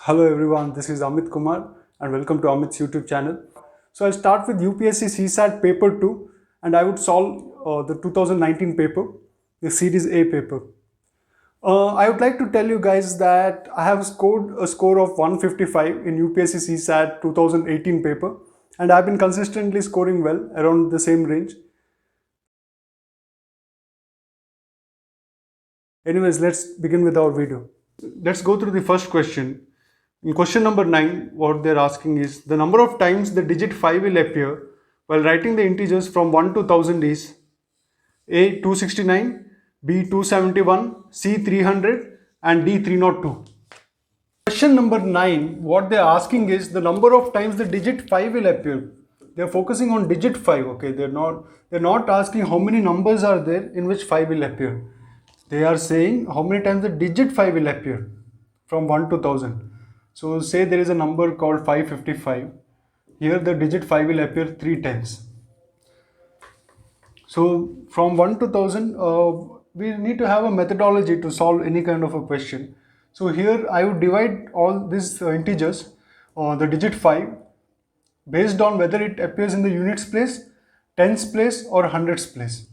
Hello everyone, this is Amit Kumar and welcome to Amit's YouTube channel. So I'll start with UPSC CSAT paper 2 and I would solve the 2019 paper, the series A paper. I would like to tell you guys that I have scored a score of 155 in UPSC CSAT 2018 paper and I've been consistently scoring well around the same range. Anyways, let's begin with our video. Let's go through the first question. In question number 9, what they're asking is the number of times the digit 5 will appear while writing the integers from 1 to 1000 is A 269, B 271, C 300 and D 302. Question number 9, what they're asking is the number of times the digit 5 will appear. They're focusing on digit 5, okay? They're not asking how many numbers are there in which 5 will appear. They are saying how many times the digit 5 will appear from 1 to 1000. So say there is a number called 555. Here the digit 5 will appear 3 times. So from 1 to 1000, we need to have a methodology to solve any kind of a question. So here I would divide all these integers, the digit 5, based on whether it appears in the units place, tens place or hundreds place.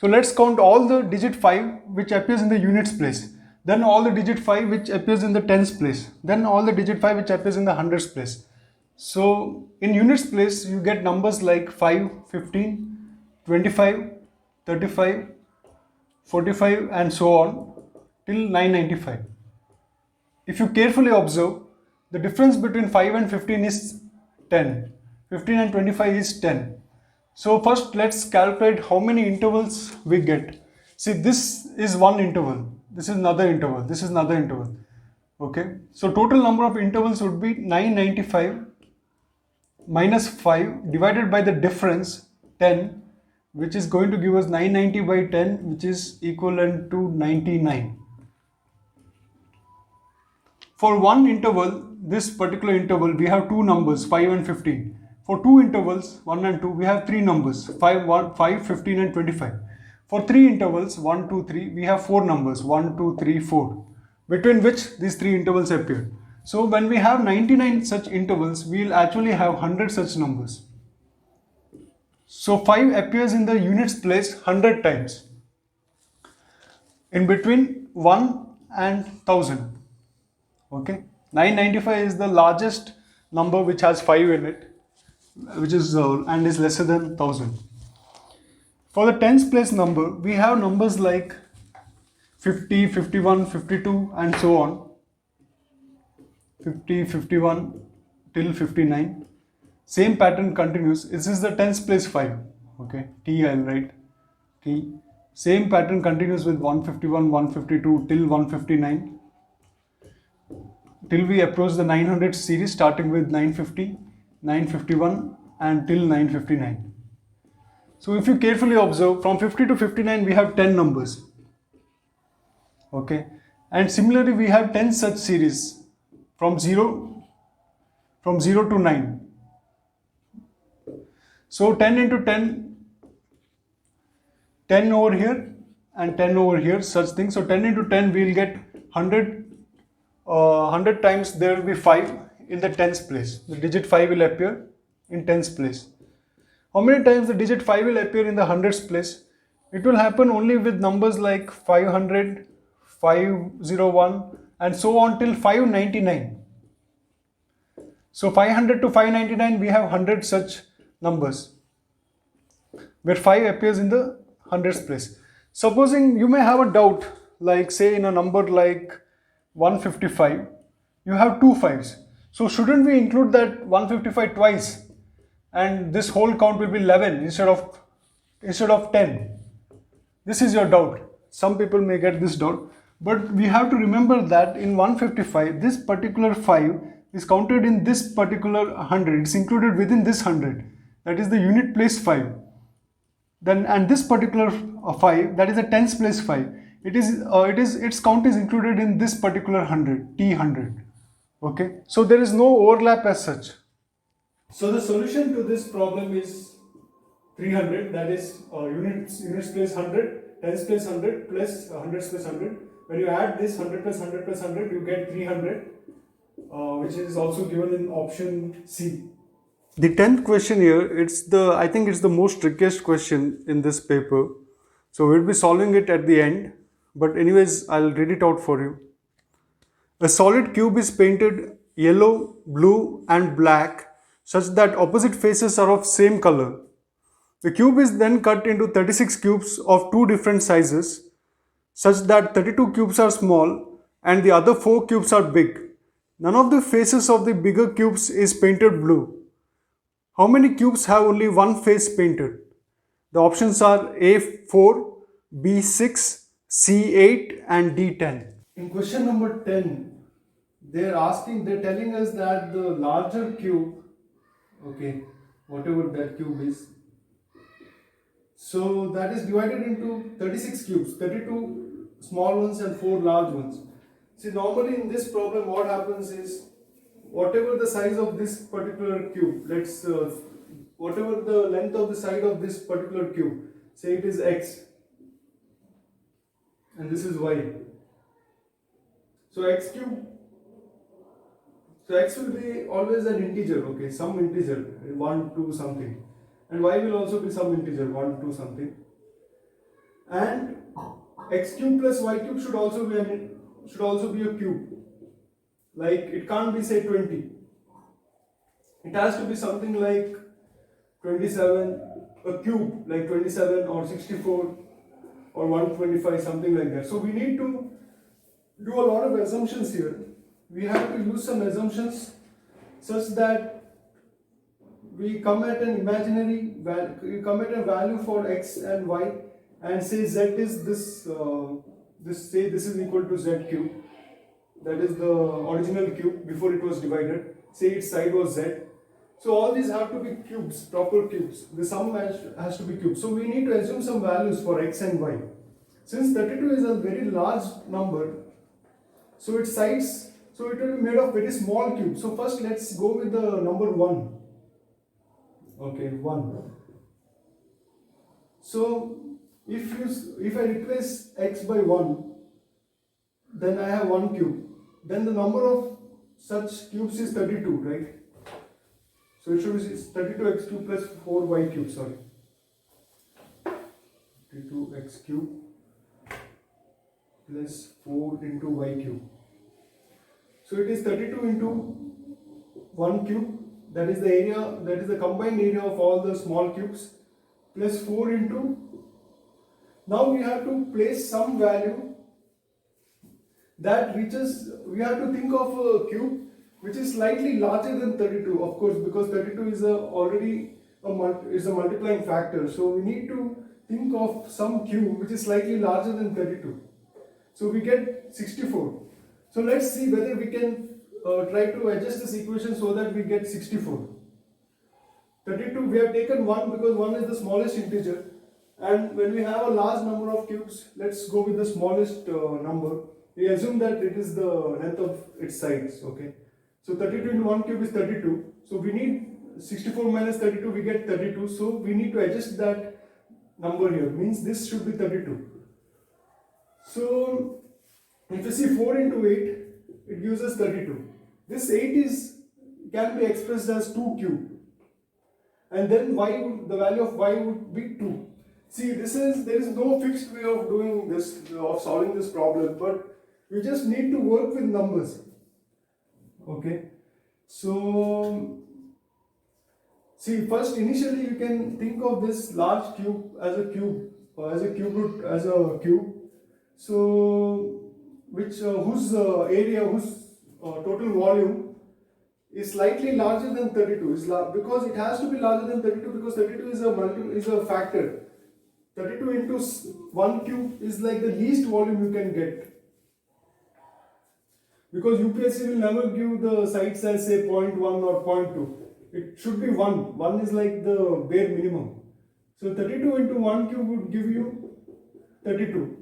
So let's count all the digit 5 which appears in the units place. Then all the digit 5 which appears in the tens place. Then all the digit 5 which appears in the hundreds place. So in units place you get numbers like 5, 15, 25, 35, 45 and so on till 995. If you carefully observe, the difference between 5 and 15 is 10. 15 and 25 is 10. So first let's calculate how many intervals we get. See, this is one interval. This is another interval. This is another interval. Okay. So total number of intervals would be 995 minus 5 divided by the difference 10, which is going to give us 990 by 10, which is equivalent to 99. For one interval, this particular interval, we have two numbers 5 and 15. For two intervals 1 and 2, we have three numbers 5, 15 and 25. For three intervals 1, 2, 3, we have four numbers 1, 2, 3, 4, between which these three intervals appear. So when we have 99 such intervals, we will actually have 100 such numbers. So 5 appears in the units place 100 times in between 1 and 1000. Okay, 995 is the largest number which has 5 in it, which is and is lesser than 1000. For the tens place number, we have numbers like 50, 51, 52 and so on. 50, 51 till 59. Same pattern continues. This is the tens place 5. Okay, T I'll write T. Same pattern continues with 151, 152 till 159. Till we approach the 900 series, starting with 950, 951 and till 959. So if you carefully observe, from 50 to 59 we have 10 numbers. Okay, and similarly we have 10 such series from 0 to 9. So 10 into 10, 10 over here and 10 over here, such things. So 10 into 10 we will get 100 times there will be 5 in the tens place. The digit 5 will appear in tens place. How many times the digit 5 will appear in the hundreds place? It will happen only with numbers like 500, 501 and so on till 599. So 500 to 599 we have 100 such numbers where 5 appears in the hundreds place. Supposing you may have a doubt, like say in a number like 155, you have two 5s. So shouldn't we include that 155 twice? And this whole count will be 11 instead of 10. This is your doubt. Some people may get this doubt, but we have to remember that in 155, this particular 5 is counted in this particular 100. It's included within this 100. That is the unit place 5. Then and this particular 5, that is the tens place 5. Its count is included in this particular 100, T100. Okay, so there is no overlap as such. So the solution to this problem is 300, that is units place 100, tens place 100 plus hundreds place 100. when you add this 100 plus 100 plus 100, you get 300, which is also given in option C. The 10th question here, I think it's the most trickiest question in this paper. So we'll be solving it at the end, but anyways, I'll read it out for you. A solid cube is painted yellow, blue and black such that opposite faces are of same color. The cube is then cut into 36 cubes of two different sizes such that 32 cubes are small and the other 4 cubes are big. None of the faces of the bigger cubes is painted blue. How many cubes have only one face painted? The options are A4, B6, C8 and D10. In question number 10, they're telling us that the larger cube, okay, whatever that cube is, so that is divided into 36 cubes, 32 small ones and 4 large ones. See, normally in this problem what happens is, whatever the size of this particular cube, whatever the length of the side of this particular cube, say it is x and this is y. So x will be always an integer, okay, some integer, 1, 2 something, and y will also be some integer, 1, 2 something, and x cube plus y cube should also be a cube. Like it can't be say 20. It has to be something like 27, a cube like 27 or 64 or 125, something like that. So we need to do a lot of assumptions here. We have to use some assumptions such that we come at a value for x and y and say z is this is equal to z cube. That is the original cube before it was divided. Say its side was z. So all these have to be cubes, proper cubes. The sum has to be cubes. So we need to assume some values for x and y. Since 32 is a very large number, so its sides, so it will be made of very small cubes. So first let's go with the number 1. Okay, 1. So if I replace x by 1, then I have 1 cube. Then the number of such cubes is 32, right? So it should be 32x cube plus 4y cube, sorry. 32x cube plus 4 into y cube. So it is 32 into 1 cube, that is the combined area of all the small cubes, plus 4 into, now we have to place some value that reaches, we have to think of a cube which is slightly larger than 32, of course, because 32 is already a multiplying factor. So we need to think of some cube which is slightly larger than 32. So we get 64. So let's see whether we can try to adjust this equation so that we get 64. 32, we have taken 1 because 1 is the smallest integer, and when we have a large number of cubes, let's go with the smallest number. We assume that it is the length of its sides, okay. So 32 into 1 cube is 32. So we need 64 minus 32, we get 32. So we need to adjust that number here, means this should be 32. So if you see 4 into 8, it gives us 32. This 8 can be expressed as 2 cube. And then the value of y would be 2. See, there is no fixed way of doing this, of solving this problem, but we just need to work with numbers. Okay. So, see, first initially you can think of this large cube as a cube, or as a cube root as a cube. So, whose area, whose total volume is slightly larger than 32, because it has to be larger than 32 because 32 is a factor. 32 into 1 cube is like the least volume you can get. Because UPSC will never give the sites as say 0.1 or 0.2. It should be 1. 1 is like the bare minimum. So 32 into 1 cube would give you 32.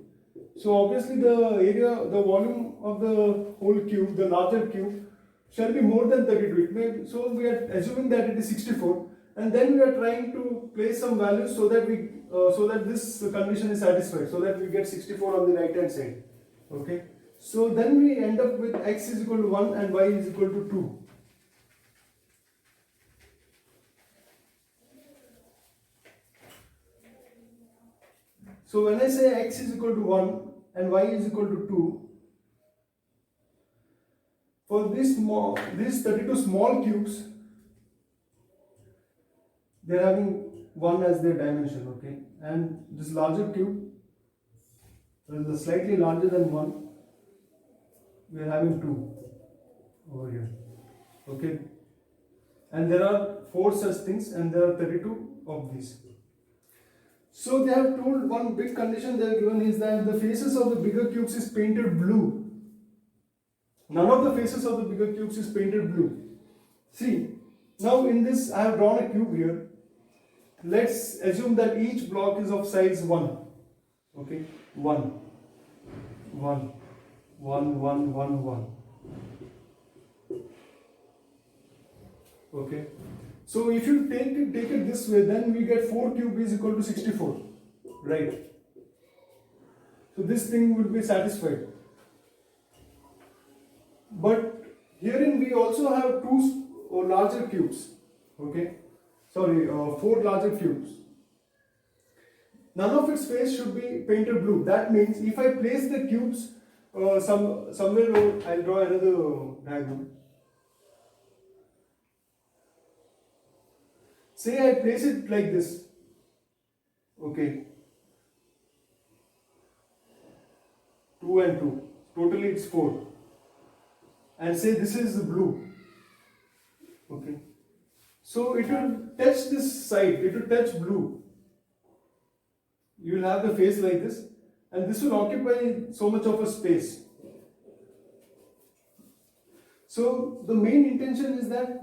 So obviously the volume of the whole cube, the larger cube, shall be more than 32. So we are assuming that it is 64, and then we are trying to place some values so that this condition is satisfied, so that we get 64 on the right hand side. Okay, so then we end up with x is equal to 1 and y is equal to 2. So when I say x is equal to 1 and y is equal to 2, for these 32 small cubes, they are having 1 as their dimension, okay, and this larger cube, the slightly larger than 1, we are having 2 over here, okay, and there are 4 such things and there are 32 of these. So they have told one big condition they have given is that the faces of the bigger cubes is painted blue. None of the faces of the bigger cubes is painted blue. See, now in this I have drawn a cube here. Let's assume that each block is of size 1. Okay, 1, 1, 1, 1, 1, 1. Okay. So if you take it this way, then we get 4 cube is equal to 64, right? So this thing will be satisfied. But herein we also have 2 larger cubes, okay? Sorry, 4 larger cubes. None of its face should be painted blue. That means if I place the cubes somewhere, I'll draw another diagram. Say I place it like this, okay, 2 and 2, totally it's 4, and say this is blue, okay, so it will touch this side, it will touch blue, you will have the face like this, and this will occupy so much of a space. So the main intention is that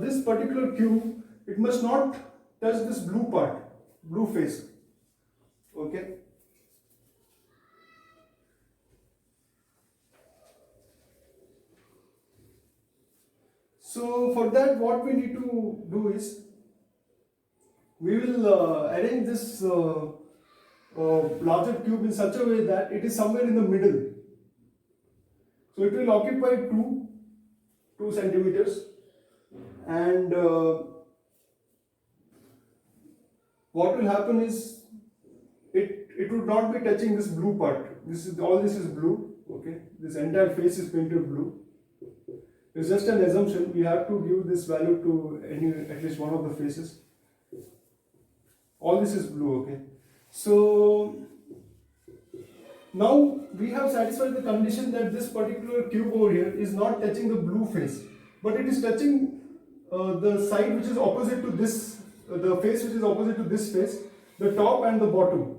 this particular cube, it must not touch this blue part, blue face, okay. So for that what we need to do is, we will arrange this larger cube in such a way that it is somewhere in the middle. So it will occupy 2 centimeters, and what will happen is it would not be touching this blue part. This is blue, okay, this entire face is painted blue. It's just an assumption, we have to give this value to at least one of the faces. All this is blue, okay. So now we have satisfied the condition that this particular cube over here is not touching the blue face, but it is touching the side which is opposite to this, the face which is opposite to this face, the top and the bottom.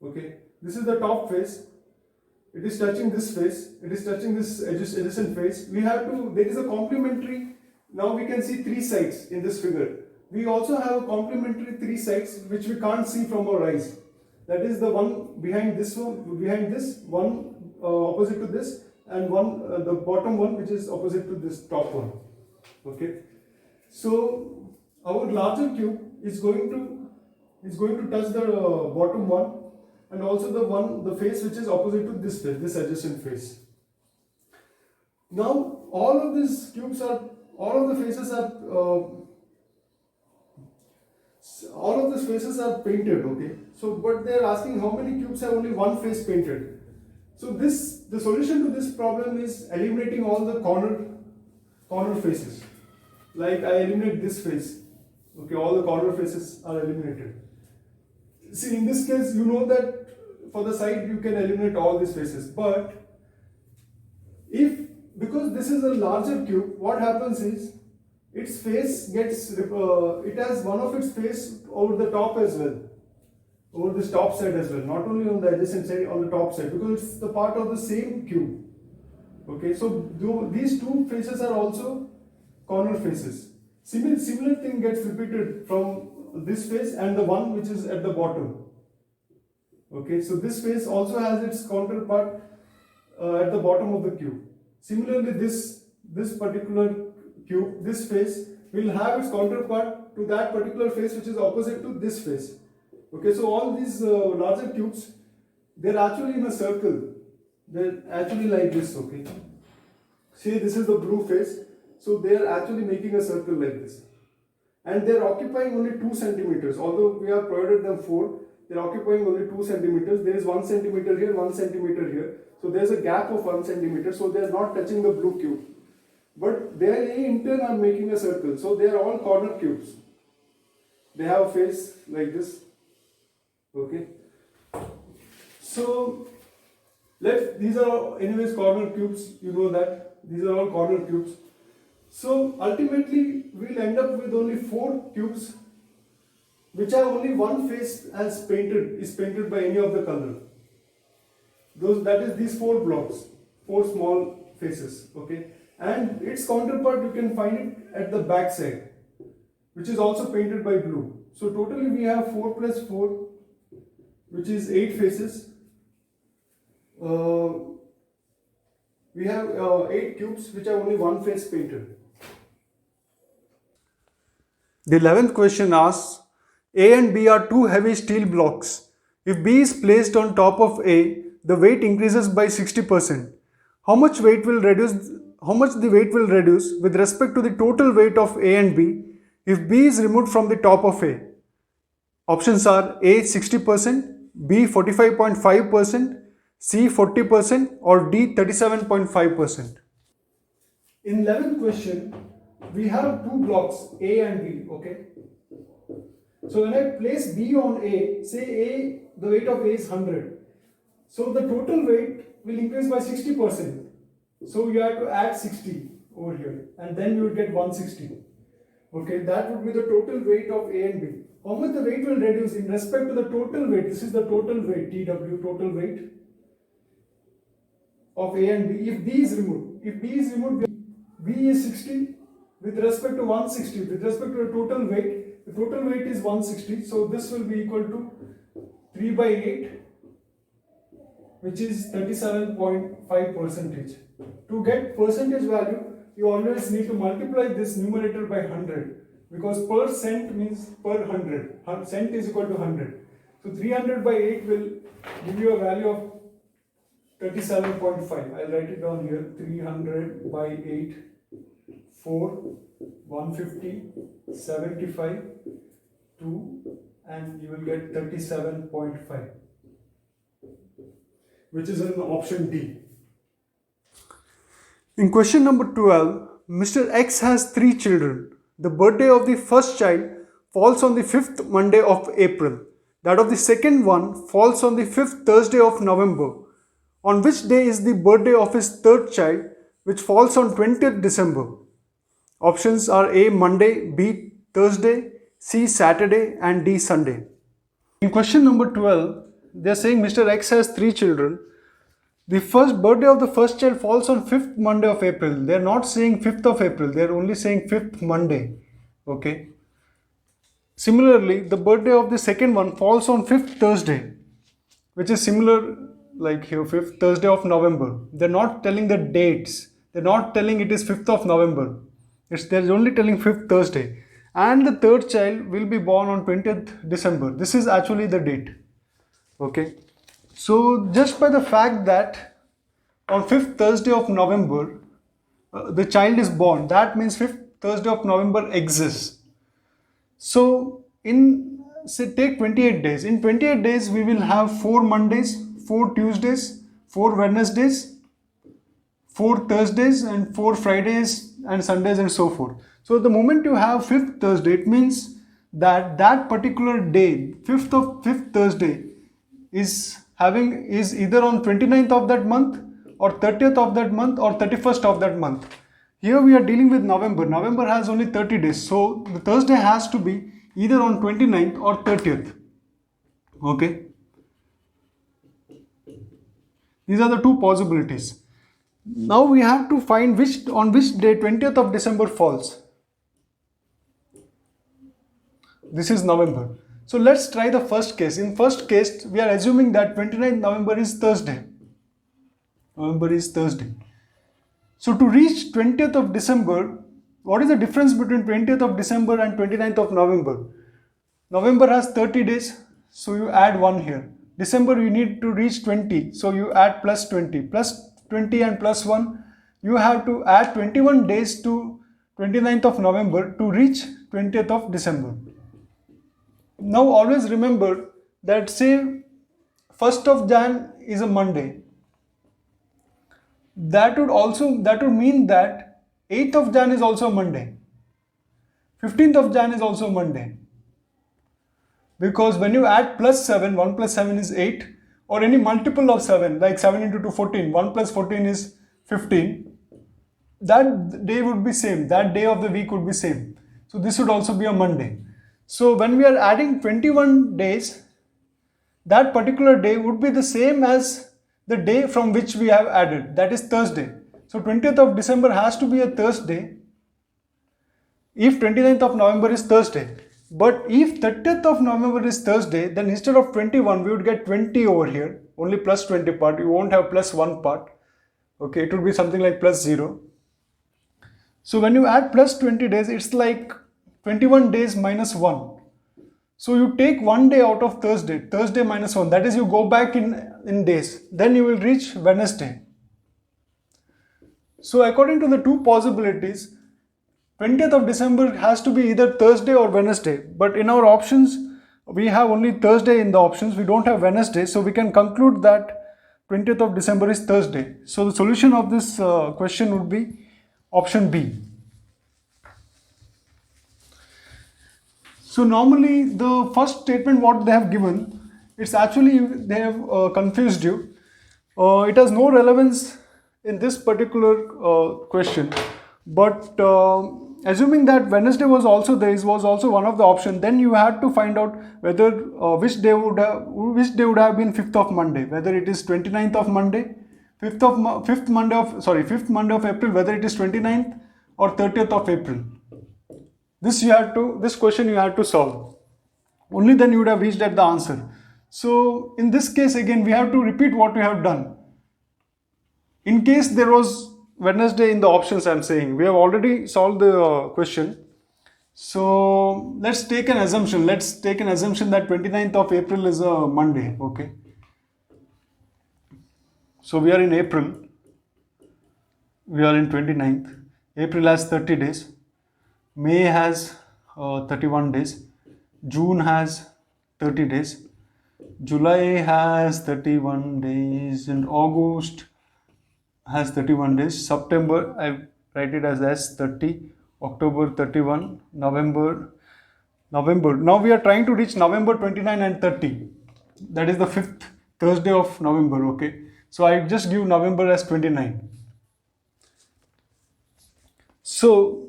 Okay, this is the top face. It is touching this face. It is touching this adjacent face. We have to. There is a complementary. Now we can see 3 sides in this figure. We also have a complementary 3 sides which we can't see from our eyes. That is the one behind this one, opposite to this, and one the bottom one which is opposite to this top one. Okay. So our larger cube is going to touch the bottom one, and also the face which is opposite to this face, this adjacent face. Now all of these cubes are, all of the faces are painted, okay. So but they are asking how many cubes have only one face painted. So the solution to this problem is eliminating all the corner faces. Like I eliminate this face, okay, all the corner faces are eliminated. See, in this case you know that for the side you can eliminate all these faces, but because this is a larger cube, what happens is its face gets, it has one of its face over the top as well, over this top side as well, not only on the adjacent side, on the top side, because it's the part of the same cube. Okay, so these 2 faces are also corner faces. Similar thing gets repeated from this face and the one which is at the bottom. Okay, so this face also has its counterpart at the bottom of the cube. Similarly, this particular cube, this face will have its counterpart to that particular face which is opposite to this face. Okay, so all these larger cubes, they're actually in a circle. They're actually like this, okay. See, this is the blue face. So they are actually making a circle like this. And they are occupying only 2 centimeters. Although we have provided them 4, they are occupying only 2 centimeters. There is 1 centimeter here, 1 centimeter here. So there is a gap of 1 centimeter. So they are not touching the blue cube. But they in turn are making a circle. So they are all corner cubes. They have a face like this. Okay. So these are anyways corner cubes. You know that these are all corner cubes. So ultimately we'll end up with only 4 cubes which have only one face is painted by any of the color. That is these 4 blocks, 4 small faces, okay. And its counterpart you can find it at the back side, which is also painted by blue. So totally we have 4 plus 4, which is 8 faces. We have 8 cubes which have only one face painted. The 11th question asks, A and B are 2 heavy steel blocks. If B is placed on top of A, the weight increases by 60%. How much the weight will reduce with respect to the total weight of A and B if B is removed from the top of A? Options are A 60%, B 45.5%, C 40% or D 37.5%. In 11th question, we have 2 blocks A and B, okay. So when I place B on A, say A, the weight of A is 100. So the total weight will increase by 60%. So you have to add 60 over here and then you will get 160. Okay, that would be the total weight of A and B. How much the weight will reduce in respect to the total weight? This is the total weight, TW, total weight of A and B. If B is removed, B is 60 with respect to 160. With respect to the total weight is 160. So this will be equal to 3 by 8, which is 37.5%. To get percentage value, you always need to multiply this numerator by 100, because per cent means per 100. Cent is equal to 100. So 300 by 8 will give you a value of 37.5. I'll write it down here. 300 by 8, 4, 150, 75, 2, and you will get 37.5, which is in option D. In question number 12, Mr. X has 3 children. The birthday of the first child falls on the 5th Monday of April. That of the second one falls on the 5th Thursday of November. On which day is the birthday of his third child, which falls on 20th December? Options are A. Monday, B. Thursday, C. Saturday and D. Sunday. In question number 12, they are saying Mr. X has 3 children. The first birthday of the first child falls on 5th Monday of April. They are not saying 5th of April. They are only saying 5th Monday. Okay. Similarly, the birthday of the second one falls on 5th Thursday, which is similar like here, 5th Thursday of November. They are not telling the dates. They are not telling it is 5th of November. They are only telling 5th Thursday. And the third child will be born on 20th December. This is actually the date. Okay. So just by the fact that on 5th Thursday of November, the child is born, that means 5th Thursday of November exists. So take 28 days. In 28 days, we will have 4 Mondays, 4 Tuesdays, 4 Wednesdays, 4 Thursdays and 4 Fridays and Sundays and so forth. So the moment you have 5th Thursday, it means that that particular day, 5th Thursday is either on 29th of that month or 30th of that month or 31st of that month. Here we are dealing with November. November has only 30 days. So the Thursday has to be either on 29th or 30th. Okay. These are the 2 possibilities. Now we have to find on which day 20th of December falls. This is November. So let's try the first case. In first case, we are assuming that 29th November is Thursday. November is Thursday. So to reach 20th of December, what is the difference between 20th of December and 29th of November? November has 30 days. so you add 1 here. December you need to reach 20, so you add plus 20. Plus 20 and plus 1, you have to add 21 days to 29th of November to reach 20th of December. Now always remember that say 1st of Jan is a Monday. That would mean that 8th of Jan is also a Monday. 15th of Jan is also a Monday. Because when you add plus 7, 1 plus 7 is 8, or any multiple of 7, like 7 into 2, 14, 1 plus 14 is 15, that day would be same, that day of the week would be same. So this would also be a Monday. So when we are adding 21 days, that particular day would be the same as the day from which we have added, that is Thursday. So 20th of December has to be a Thursday if 29th of November is Thursday. But if 30th of November is Thursday, then instead of 21, we would get 20 over here, only plus 20 part, you won't have plus 1 part. Okay, it would be something like plus 0. So when you add plus 20 days, it's like 21 days minus 1. So you take 1 day out of Thursday, Thursday minus 1, that is you go back in days, then you will reach Wednesday. So according to the two possibilities, 20th of December has to be either Thursday or Wednesday, but in our options, we have only Thursday in the options, we don't have Wednesday, so we can conclude that 20th of December is Thursday. So the solution of this question would be option B. So normally the first statement what they have given, it's actually they have confused you. It has no relevance in this particular question, but assuming that Wednesday was also there, was also one of the options, then you had to find out whether which day would have been 5th of Monday, whether it is 29th of Monday, 5th Monday of April, whether it is 29th or 30th of April. This question you had to solve. Only then you would have reached at the answer. So in this case again we have to repeat what we have done. In case there was Wednesday in the options, I am saying we have already solved the question. So let's take an assumption. Let's take an assumption that 29th of April is a Monday. Okay. So we are in April. We are in 29th. April has 30 days. May has 31 days. June has 30 days. July has 31 days and August has 31 days. September, I write it as S30. October 31. November. Now we are trying to reach November 29 and 30. That is the 5th Thursday of November. Okay. So I just give November as 29. So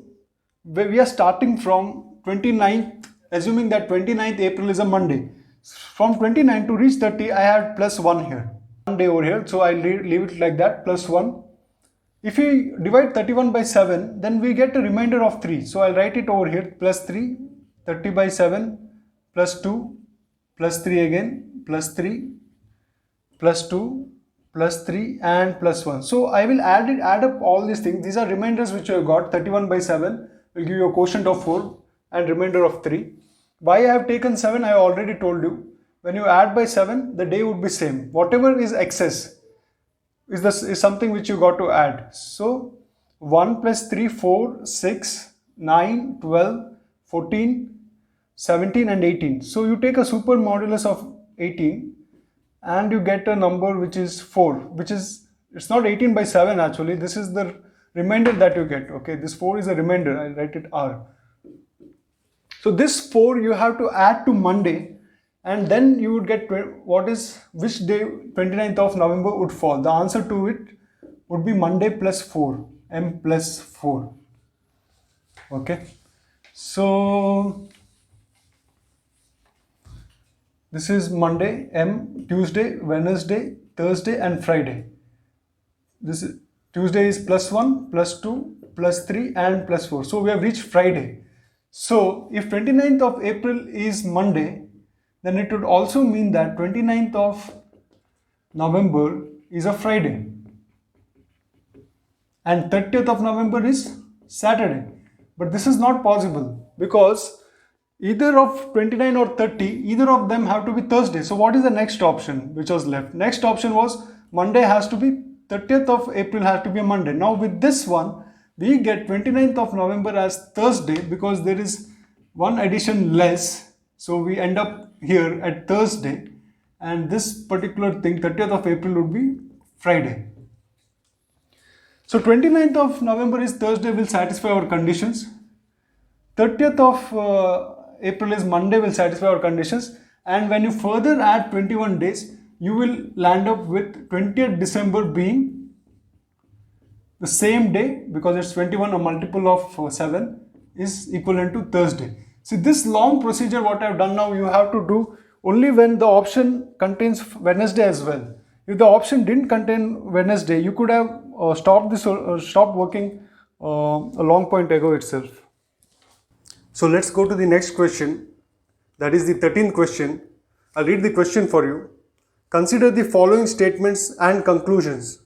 we are starting from 29th, assuming that 29th April is a Monday. From 29 to reach 30, I had plus 1 here. 1 day over here, so I leave it like that, plus 1. If we divide 31 by 7, then we get a remainder of 3. So I'll write it over here, plus 3, 30 by 7, plus 2, plus 3 again, plus 3, plus 2, plus 3 and plus 1. So I will add up all these things. These are remainders which you have got. 31 by 7 will give you a quotient of 4 and remainder of 3. Why I have taken 7, I already told you. When you add by 7, the day would be same. Whatever is excess is something which you got to add. So 1 plus 3, 4, 6, 9, 12, 14, 17 and 18. So you take a super modulus of 18 and you get a number which is 4, which is, it's not 18 by 7 actually, this is the remainder that you get. Okay, this 4 is a remainder, I'll write it R. So this 4 you have to add to Monday and then you would get which day 29th of November would fall. The answer to it would be Monday plus 4, M plus 4. Okay, so this is Monday, M, Tuesday, Wednesday, Thursday and Friday. This is Tuesday is plus 1, plus 2, plus 3 and plus 4. So we have reached Friday. So if 29th of April is Monday, then it would also mean that 29th of November is a Friday. And 30th of November is Saturday. But this is not possible because either of 29 or 30, either of them have to be Thursday. So what is the next option which was left? Next option was Monday has to be 30th of April has to be a Monday. Now with this one, we get 29th of November as Thursday because there is one addition less. So we end up here at Thursday, and this particular thing, 30th of April, would be Friday. So 29th of November is Thursday, will satisfy our conditions. 30th of April is Monday, will satisfy our conditions. And when you further add 21 days, you will land up with 20th December being the same day, because it's 21, a multiple of 7 is equivalent to Thursday. See, this long procedure what I have done now, you have to do only when the option contains Wednesday as well. If the option didn't contain Wednesday, you could have stopped working a long point ago itself. So let's go to the next question. That is the 13th question. I'll read the question for you. Consider the following statements and conclusions.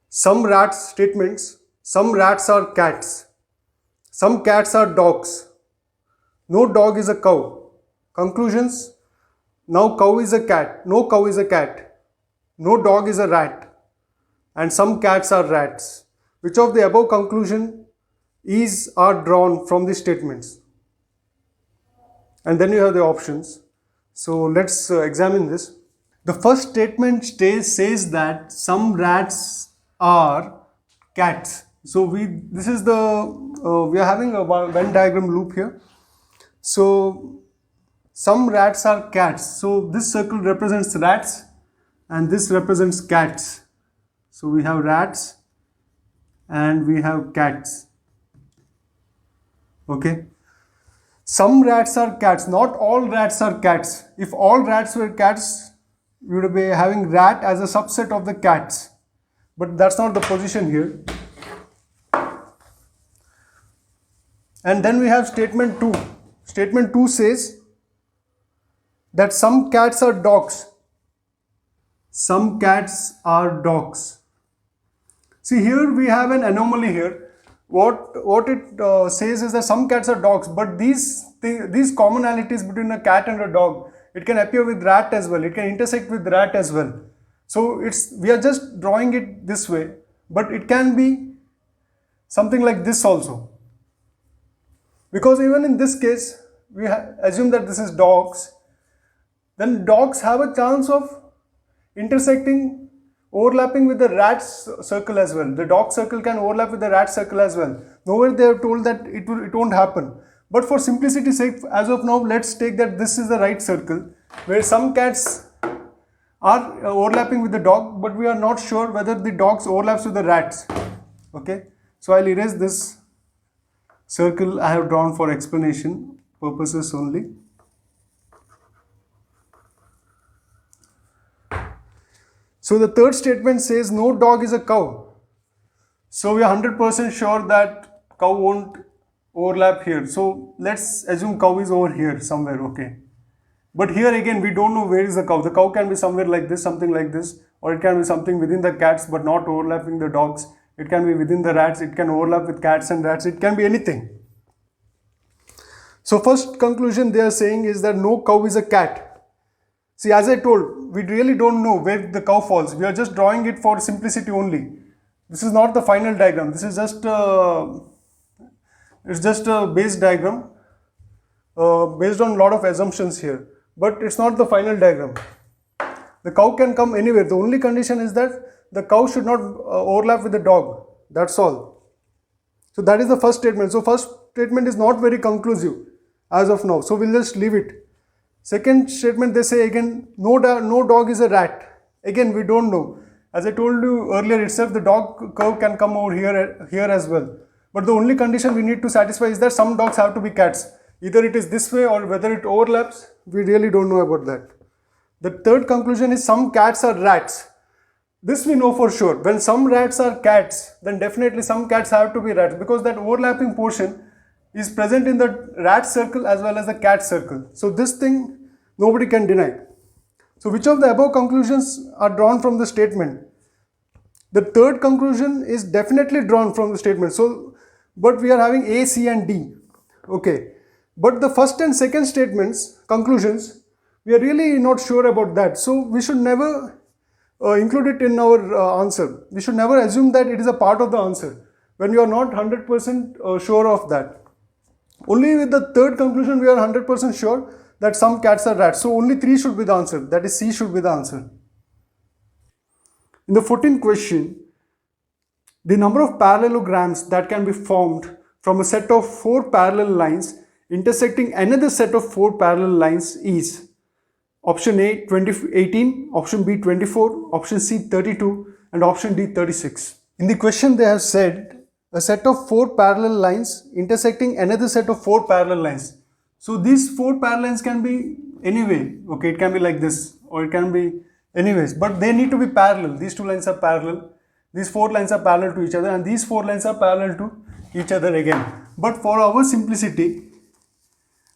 Some rats statements. Some rats are cats. Some cats are dogs. No dog is a cow. Conclusions. Now cow is a cat. No cow is a cat. No dog is a rat. And some cats are rats. Which of the above conclusion are drawn from the statements? And then you have the options. So let's examine this. The first statement says that some rats are cats. So we are having a Venn diagram loop here. So some rats are cats. So this circle represents rats and this represents cats. So we have rats and we have cats. Okay. Some rats are cats. Not all rats are cats. If all rats were cats, we would be having rat as a subset of the cats. But that's not the position here. And then we have statement 2. Statement 2 says that some cats are dogs. Some cats are dogs. See, here we have an anomaly here. What it says is that some cats are dogs, but these commonalities between a cat and a dog, it can appear with rat as well. It can intersect with rat as well. So we are just drawing it this way, but it can be something like this also. Because even in this case, we assume that this is dogs. Then dogs have a chance of overlapping with the rat circle as well. The dog circle can overlap with the rat circle as well. Nowhere they have told that it won't happen. But for simplicity's sake, as of now, let's take that this is the right circle where some cats are overlapping with the dog, but we are not sure whether the dogs overlaps with the rats. Okay, so I'll erase this circle I have drawn for explanation purposes only. So the third statement says no dog is a cow. So we are 100% sure that cow won't overlap here. So let's assume cow is over here somewhere, okay. But here again we don't know where is the cow. The cow can be somewhere like this, something like this, or it can be something within the cats but not overlapping the dogs. It can be within the rats, it can overlap with cats and rats, it can be anything. So first conclusion they are saying is that no cow is a cat. See, as I told, we really don't know where the cow falls. We are just drawing it for simplicity only. This is not the final diagram. This is just it's just a base diagram based on a lot of assumptions here. But it's not the final diagram. The cow can come anywhere. The only condition is that the cow should not overlap with the dog. That's all. So that is the first statement. So first statement is not very conclusive as of now. So we'll just leave it. Second statement, they say again, no dog is a rat. Again, we don't know. As I told you earlier itself, the dog curve can come over here as well. But the only condition we need to satisfy is that some dogs have to be cats. Either it is this way or whether it overlaps, we really don't know about that. The third conclusion is some cats are rats. This we know for sure. When some rats are cats, then definitely some cats have to be rats, because that overlapping portion is present in the rat circle as well as the cat circle. So this thing nobody can deny. So which of the above conclusions are drawn from the statement? The third conclusion is definitely drawn from the statement. So, but we are having A, C and D. Okay. But the first and second statements, conclusions, we are really not sure about that. So we should never include it in our answer. We should never assume that it is a part of the answer when you are not 100% sure of that. Only with the third conclusion we are 100% sure that some cats are rats. So only 3 should be the answer. That is, C should be the answer. In the 14th question, the number of parallelograms that can be formed from a set of 4 parallel lines intersecting another set of 4 parallel lines is option A 18, option B 24, option C 32 and option D 36. In the question they have said a set of 4 parallel lines intersecting another set of 4 parallel lines. So these 4 parallel lines can be any way. Okay, it can be like this or it can be anyways, but they need to be parallel. These 2 lines are parallel, these 4 lines are parallel to each other and these 4 lines are parallel to each other again. But for our simplicity,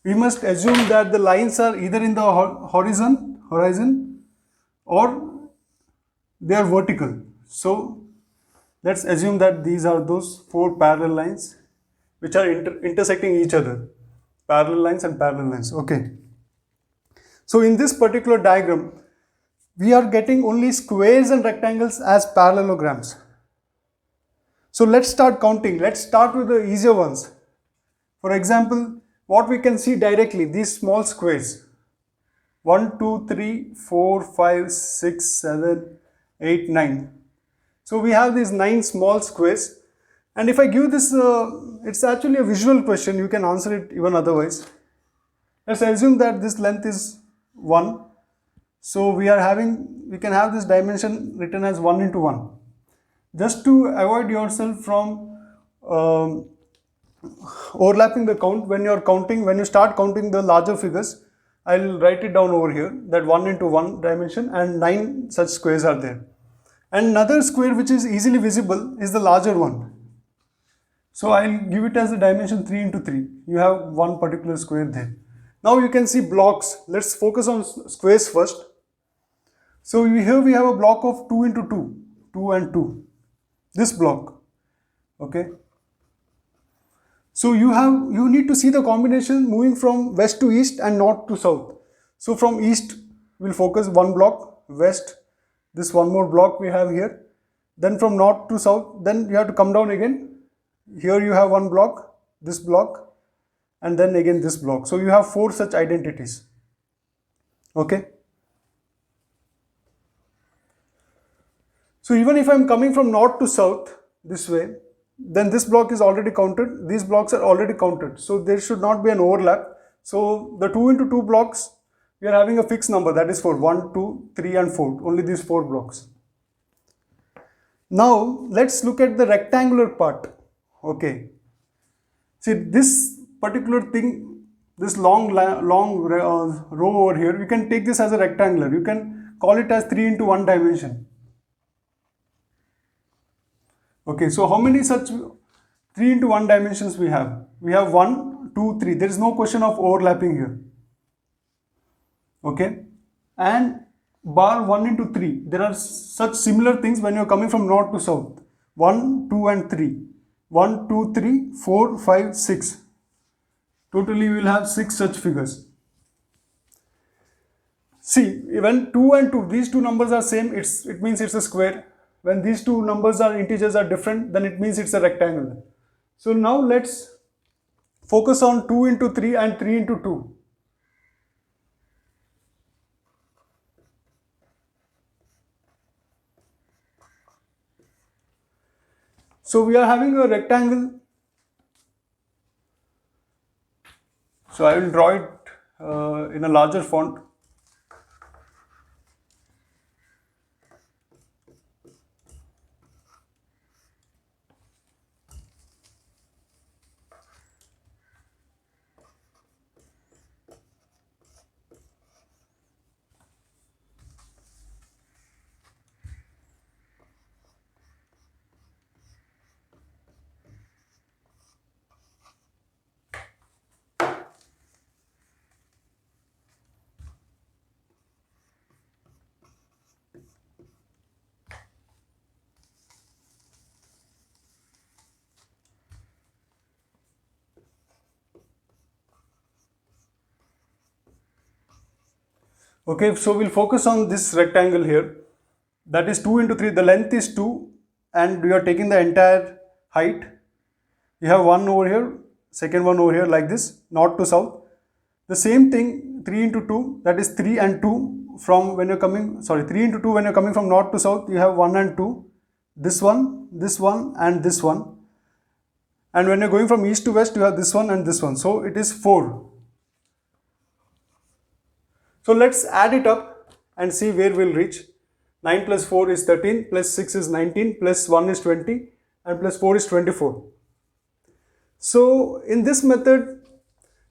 we must assume that the lines are either in the horizon or they are vertical. So let's assume that these are those 4 parallel lines which are intersecting each other. Parallel lines and parallel lines. Okay. So in this particular diagram, we are getting only squares and rectangles as parallelograms. So let's start counting. Let's start with the easier ones. For example, what we can see directly, these small squares. 1, 2, 3, 4, 5, 6, 7, 8, 9. So we have these 9 small squares. And if I give this, it's actually a visual question. You can answer it even otherwise. Let's assume that this length is 1. So we can have this dimension written as 1 into 1. Just to avoid yourself from overlapping the count, when you start counting the larger figures, I'll write it down over here that 1 into 1 dimension and 9 such squares are there. And another square which is easily visible is the larger one. So I'll give it as a dimension 3 into 3. You have one particular square there. Now you can see blocks. Let's focus on squares first. So here we have a block of 2 into 2, 2 and 2. This block, okay. So you need to see the combination moving from west to east and north to south. So from east we'll focus one block, west, this one more block we have here. Then from north to south, then you have to come down again. Here you have one block, this block, and then again this block. So you have 4 such identities, okay. So even if I am coming from north to south this way, then this block is already counted, these blocks are already counted. So there should not be an overlap. So the 2 into 2 blocks, we are having a fixed number, that is for 1, 2, 3 and 4, only these 4 blocks. Now let's look at the rectangular part, okay. See this particular thing, this long row over here, you can take this as a rectangular, you can call it as 3 into 1 dimension. Okay, so how many such 3 into 1 dimensions we have? We have 1, 2, 3. There is no question of overlapping here. Okay, and bar 1 into 3. There are such similar things when you are coming from north to south. 1, 2 and 3. 1, 2, 3, 4, 5, 6. Totally we will have 6 such figures. See, when 2 and 2, these two numbers are same, it means it's a square. When these two numbers are integers are different, then it means it's a rectangle. So now let's focus on 2 into 3 and 3 into 2. So we are having a rectangle. So I will draw it in a larger font. Okay, so we'll focus on this rectangle here. That is 2 into 3. The length is 2 and you are taking the entire height. You have one over here, second one over here like this, north to south. The same thing, 3 into 2, that is 3 and 2 from when you're coming, 3 into 2 when you're coming from north to south, you have 1 and 2. This one and this one. And when you're going from east to west, you have this one and this one. So it is 4. So let's add it up and see where we'll reach. 9 plus 4 is 13, plus 6 is 19, plus 1 is 20, and plus 4 is 24. So in this method,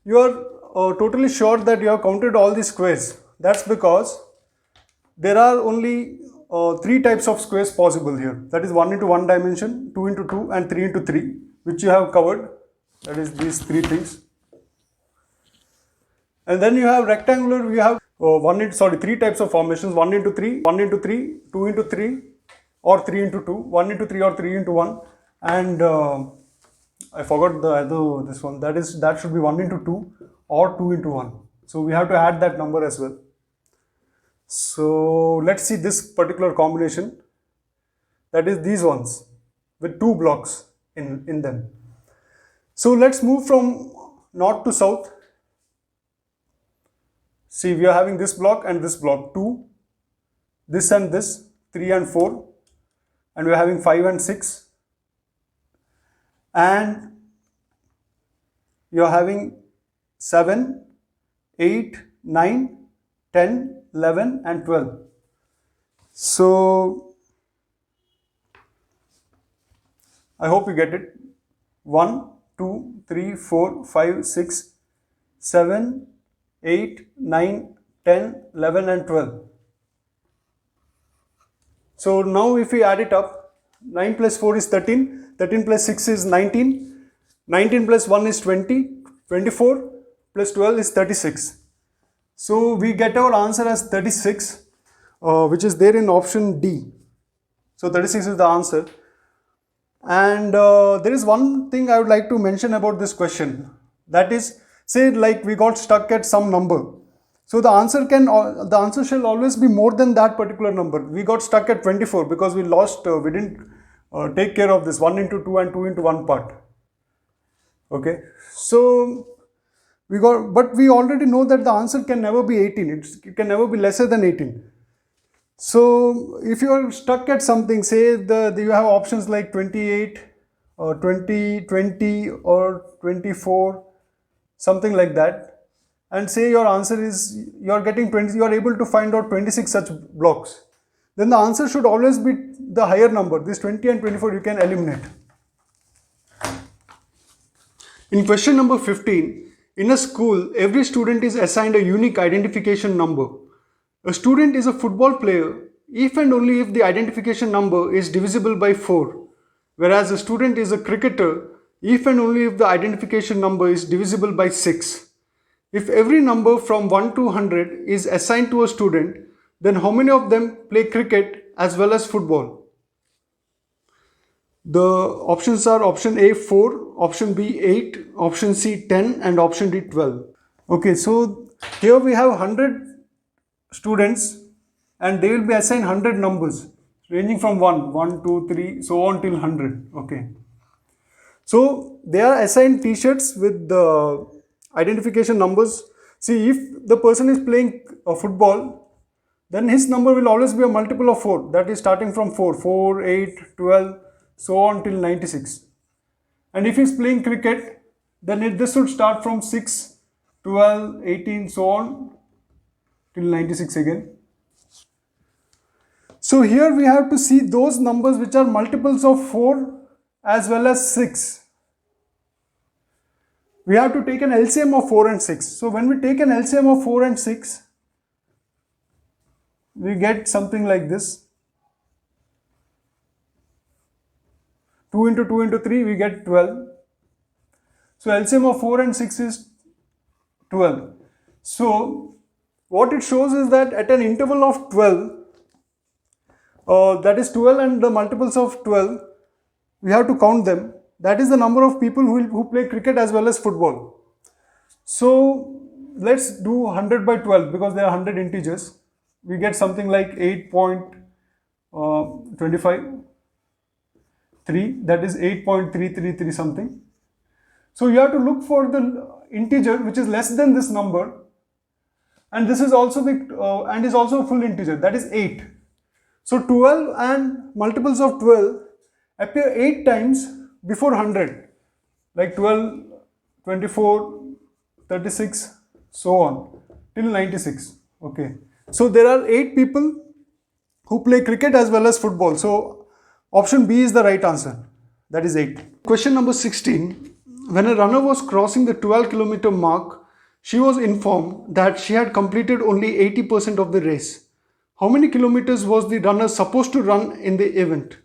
you are totally sure that you have counted all the squares. That's because there are only 3 types of squares possible here. That is 1 into 1 dimension, 2 into 2, and 3 into 3, which you have covered. That is these 3 things. And then you have rectangular, we have 3 types of formations, 1 into 3, 1 into 3, 2 into 3, or 3 into 2, 1 into 3 or 3 into 1, and I forgot this one, that should be 1 into 2 or 2 into 1. So we have to add that number as well. So let's see this particular combination, that is these ones with 2 blocks in them. So let's move from north to south. See, we are having this block and this block, 2, this and this, 3 and 4, and we are having 5 and 6, and you are having 7, 8, 9, 10, 11 and 12. So I hope you get it. 1, 2, 3, 4, 5, 6, 7, 8, 9, 10, 11 and 12. So now if we add it up, 9 plus 4 is 13, 13 plus 6 is 19, 19 plus 1 is 20, 24 plus 12 is 36. So we get our answer as 36, which is there in option D. So 36 is the answer. And there is one thing I would like to mention about this question. That is, say like we got stuck at some number. So the answer shall always be more than that particular number. We got stuck at 24 because we didn't take care of this 1 into 2 and 2 into 1 part. Okay. So but we already know that the answer can never be 18. It can never be lesser than 18. So if you are stuck at something, say you have options like 28 or 20 or 24, something like that, and say your answer is you are getting 20, you are able to find out 26 such blocks, then the answer should always be the higher number. This 20 and 24 you can eliminate. In question number 15, in a school, every student is assigned a unique identification number. A student is a football player if and only if the identification number is divisible by 4, whereas a student is a cricketer if and only if the identification number is divisible by 6. If every number from 1 to 100 is assigned to a student, then how many of them play cricket as well as football? The options are option A 4, option B 8, option C 10 and option D 12. Okay, so here we have 100 students and they will be assigned 100 numbers ranging from 1, 2, 3, so on till 100. Okay. So they are assigned t-shirts with the identification numbers. See, if the person is playing a football, then his number will always be a multiple of 4. That is starting from 4, 8, 12, so on till 96. And if he is playing cricket, then this should start from 6, 12, 18, so on till 96 again. So here we have to see those numbers which are multiples of 4 as well as 6. We have to take an LCM of 4 and 6. So when we take an LCM of 4 and 6, we get something like this. 2 into 2 into 3, we get 12. So LCM of 4 and 6 is 12. So what it shows is that at an interval of 12, that is 12 and the multiples of 12, we have to count them. That is the number of people who play cricket as well as football. So let's do 100 by 12 because there are 100 integers. We get something like 8.25 3, that is 8.333 something. So you have to look for the integer which is less than this number, and this is also the and is also a full integer, that is 8. So 12 and multiples of 12 appear 8 times before 100, like 12, 24, 36, so on till 96. Okay, so there are 8 people who play cricket as well as football. So option B is the right answer, that is 8. Question number 16. When a runner was crossing the 12-kilometer mark, she was informed that she had completed only 80% of the race. How many kilometers was the runner supposed to run in the event?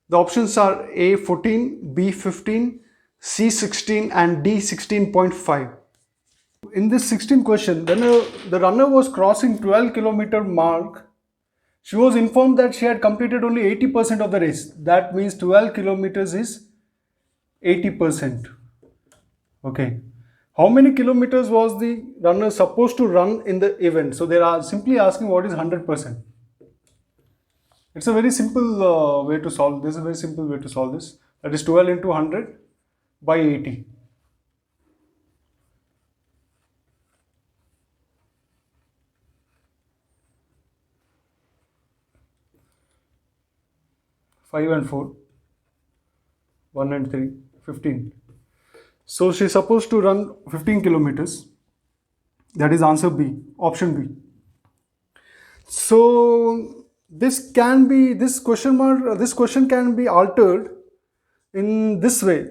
The options are A 14, B 15, C 16 and D 16.5. In this 16th question, when the runner was crossing 12-kilometer mark, she was informed that she had completed only 80% of the race. That means 12 kilometers is 80%. Okay. How many kilometers was the runner supposed to run in the event? So they are simply asking what is 100%. It's a very simple way to solve this. A very simple way to solve this. That is 12 into 100 by 80. Five and 4, 1 and 3, 15. So she is supposed to run 15 kilometers. That is answer B, option B. So this question can be altered in this way.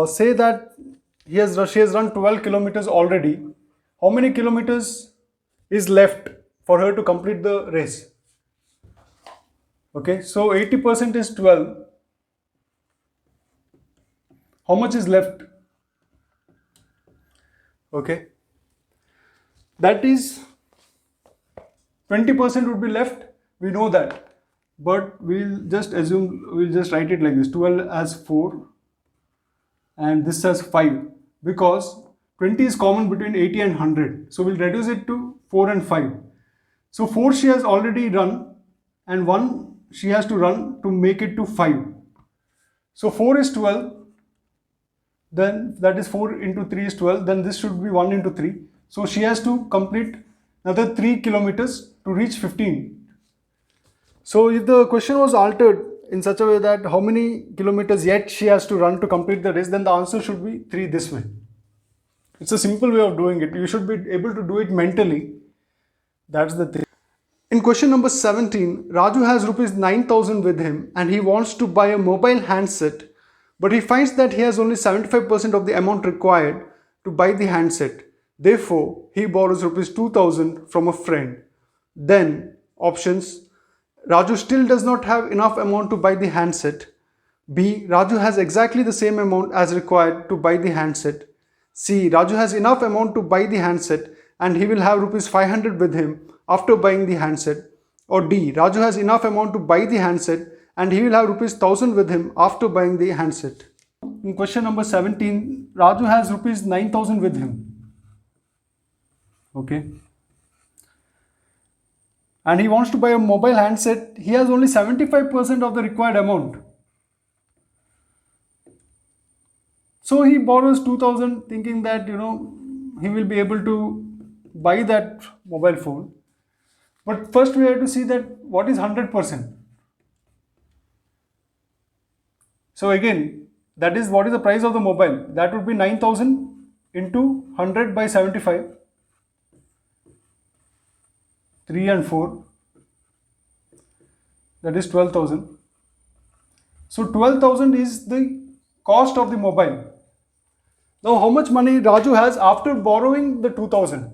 Say that she has run 12 kilometers already. How many kilometers is left for her to complete the race? Okay, so 80% is 12. How much is left? Okay, that is 20% would be left. We know that, but we'll just write it like this: 12 as 4 and this as 5, because 20 is common between 80 and 100. So we'll reduce it to 4 and 5. So 4 she has already run and 1 she has to run to make it to 5. So 4 is 12, then that is 4 into 3 is 12, then this should be 1 into 3. So she has to complete another 3 kilometers to reach 15. So if the question was altered in such a way that how many kilometers yet she has to run to complete the race, then the answer should be 3 this way. It's a simple way of doing it. You should be able to do it mentally. That's the thing. In question number 17, Raju has rupees 9,000 with him and he wants to buy a mobile handset, but he finds that he has only 75% of the amount required to buy the handset. Therefore, he borrows rupees 2,000 from a friend. Then, options: Raju still does not have enough amount to buy the handset. B. Raju has exactly the same amount as required to buy the handset. C. Raju has enough amount to buy the handset and he will have rupees 500 with him after buying the handset. Or D. Raju has enough amount to buy the handset and he will have rupees 1,000 with him after buying the handset. In question number 17, Raju has rupees 9,000 with him. Okay. And he wants to buy a mobile handset. He has only 75% of the required amount. So he borrows 2,000 thinking that, he will be able to buy that mobile phone. But first we have to see that what is 100%. So again, that is what is the price of the mobile. That would be 9,000 into 100 by 75. 3 and 4. That is 12,000. So 12,000 is the cost of the mobile. Now how much money Raju has after borrowing the 2,000?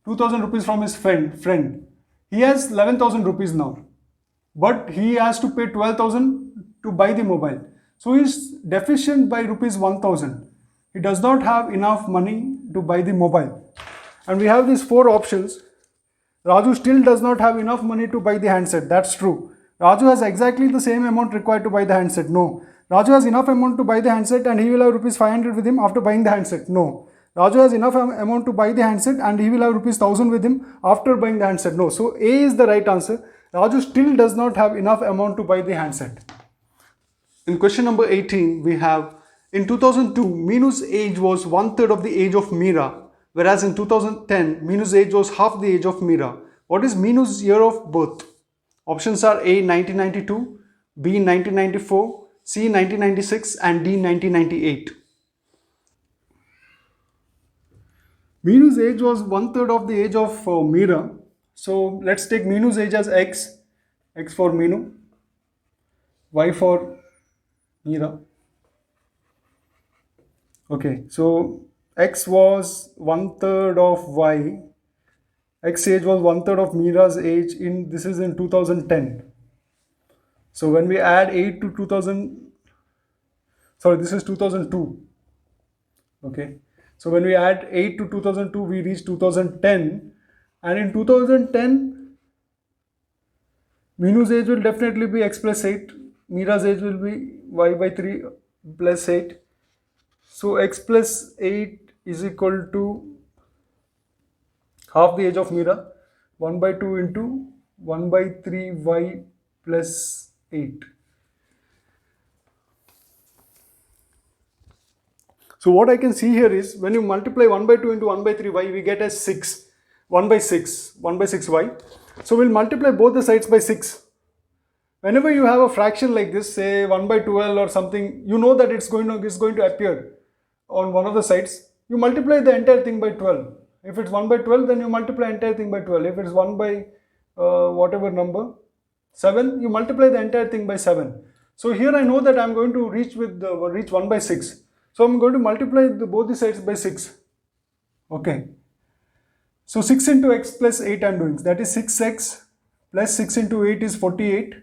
2,000 rupees from his friend. He has 11,000 rupees now. But he has to pay 12,000 to buy the mobile. So he is deficient by rupees 1,000. He does not have enough money to buy the mobile. And we have these 4 options. Raju still does not have enough money to buy the handset. That's true. Raju has exactly the same amount required to buy the handset. No. Raju has enough amount to buy the handset and he will have rupees 500 with him after buying the handset. No. Raju has enough amount to buy the handset and he will have rupees 1000 with him after buying the handset. No, so A is the right answer. Raju still does not have enough amount to buy the handset. In question number 18, we have in 2002, Meenu's age was 1/3 of the age of Meera, whereas in 2010, Meenu's age was half the age of Meera. What is Meenu's year of birth? Options are A 1992, B 1994, C 1996 and D 1998. Meenu's age was 1/3 of the age of Meera. So let's take Meenu's age as X. X for Meenu, Y for Meera. Okay, so X was 1/3 of Y. X age was 1/3 of Meera's age this is in 2010. So when we add 8 to 2000, sorry, this is 2002. Okay, so when we add 8 to 2002, we reach 2010. And in 2010, Meenu's age will definitely be X plus 8. Meera's age will be Y by 3 plus 8. So X plus 8 is equal to half the age of Meera. 1 by 2 into 1 by 3 Y plus 8. So what I can see here is when you multiply 1 by 2 into 1 by 3 y, we get as 6. 1 by 6 y. So we'll multiply both the sides by 6. Whenever you have a fraction like this, say 1 by 12 or something, you know that it's going to appear on one of the sides. You multiply the entire thing by 12. If it's 1 by 12, then you multiply entire thing by 12. If it's 1 by whatever number, 7, you multiply the entire thing by 7. So here I know that I'm going to reach 1 by 6. So I'm going to multiply both the sides by 6. Okay. So 6 into x plus 8 I'm doing. That is 6x plus 6 into 8 is 48.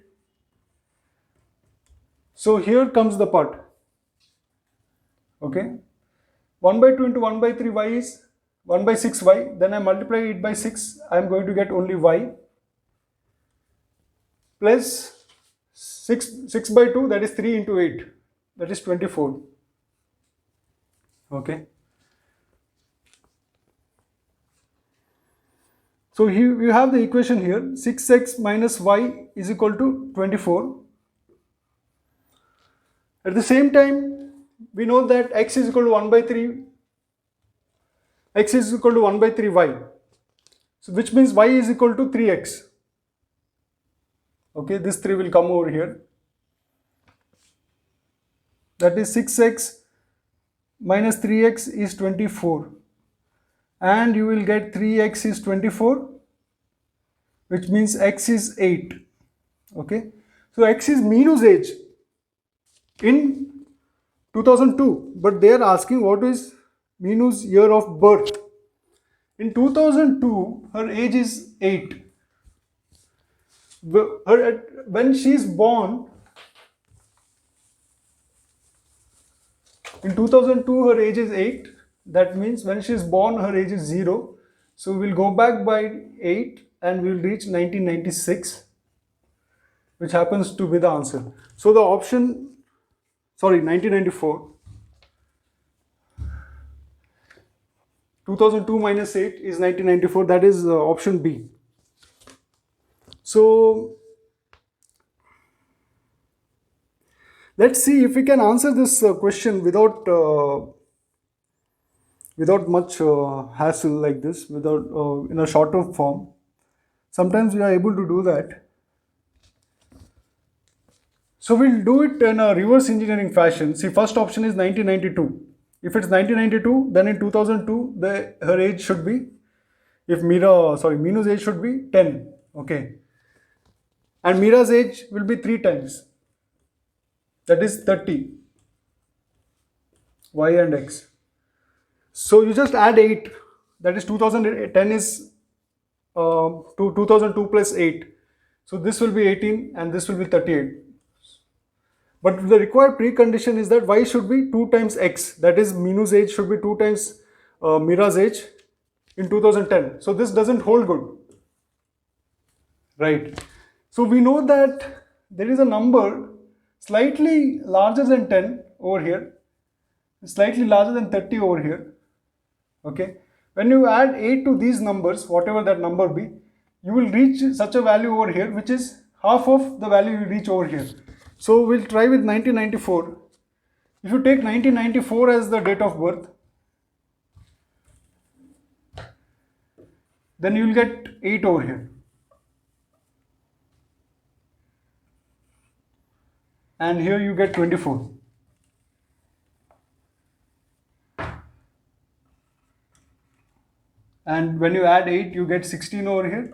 So here comes the part. Okay. 1 by 2 into 1 by 3 y is 1 by 6 y. Then I multiply it by 6. I am going to get only y. Plus 6 by 2, that is 3 into 8. That is 24. Okay. So here you have the equation here, 6x minus y is equal to 24. At the same time, we know that x is equal to 1 by 3, x is equal to 1 by 3 y. So which means y is equal to 3x. Okay, this 3 will come over here. That is 6x minus 3x is 24. And you will get 3x is 24, which means x is 8. Okay, so x is Meenu's age in 2002, but they are asking what is Meenu's year of birth. In 2002, her age is 8. When she is born, in 2002, her age is 8. That means when she is born, her age is 0. So we'll go back by 8 and we'll reach 1996, which happens to be the answer. So the option, 1994. 2002 minus 8 is 1994. That is option B. So let's see if we can answer this question without much hassle like this, in a shorter form. Sometimes we are able to do that. So we'll do it in a reverse engineering fashion. See, first option is 1992. If it's 1992, then in 2002, her age should be, Meenu's age should be 10. Okay. And Meera's age will be 3 times. That is 30. Y and X. So you just add 8. That is 2010 is 2002 plus 8. So this will be 18 and this will be 38. But the required precondition is that y should be 2 times x. That is Meenu's age should be 2 times Meera's age in 2010. So this doesn't hold good. Right. So we know that there is a number slightly larger than 10 over here, slightly larger than 30 over here. Okay, when you add 8 to these numbers, whatever that number be, you will reach such a value over here which is half of the value you reach over here. So we'll try with 1994. If you take 1994 as the date of birth, then you will get 8 over here. And here you get 24. And when you add 8, you get 16 over here.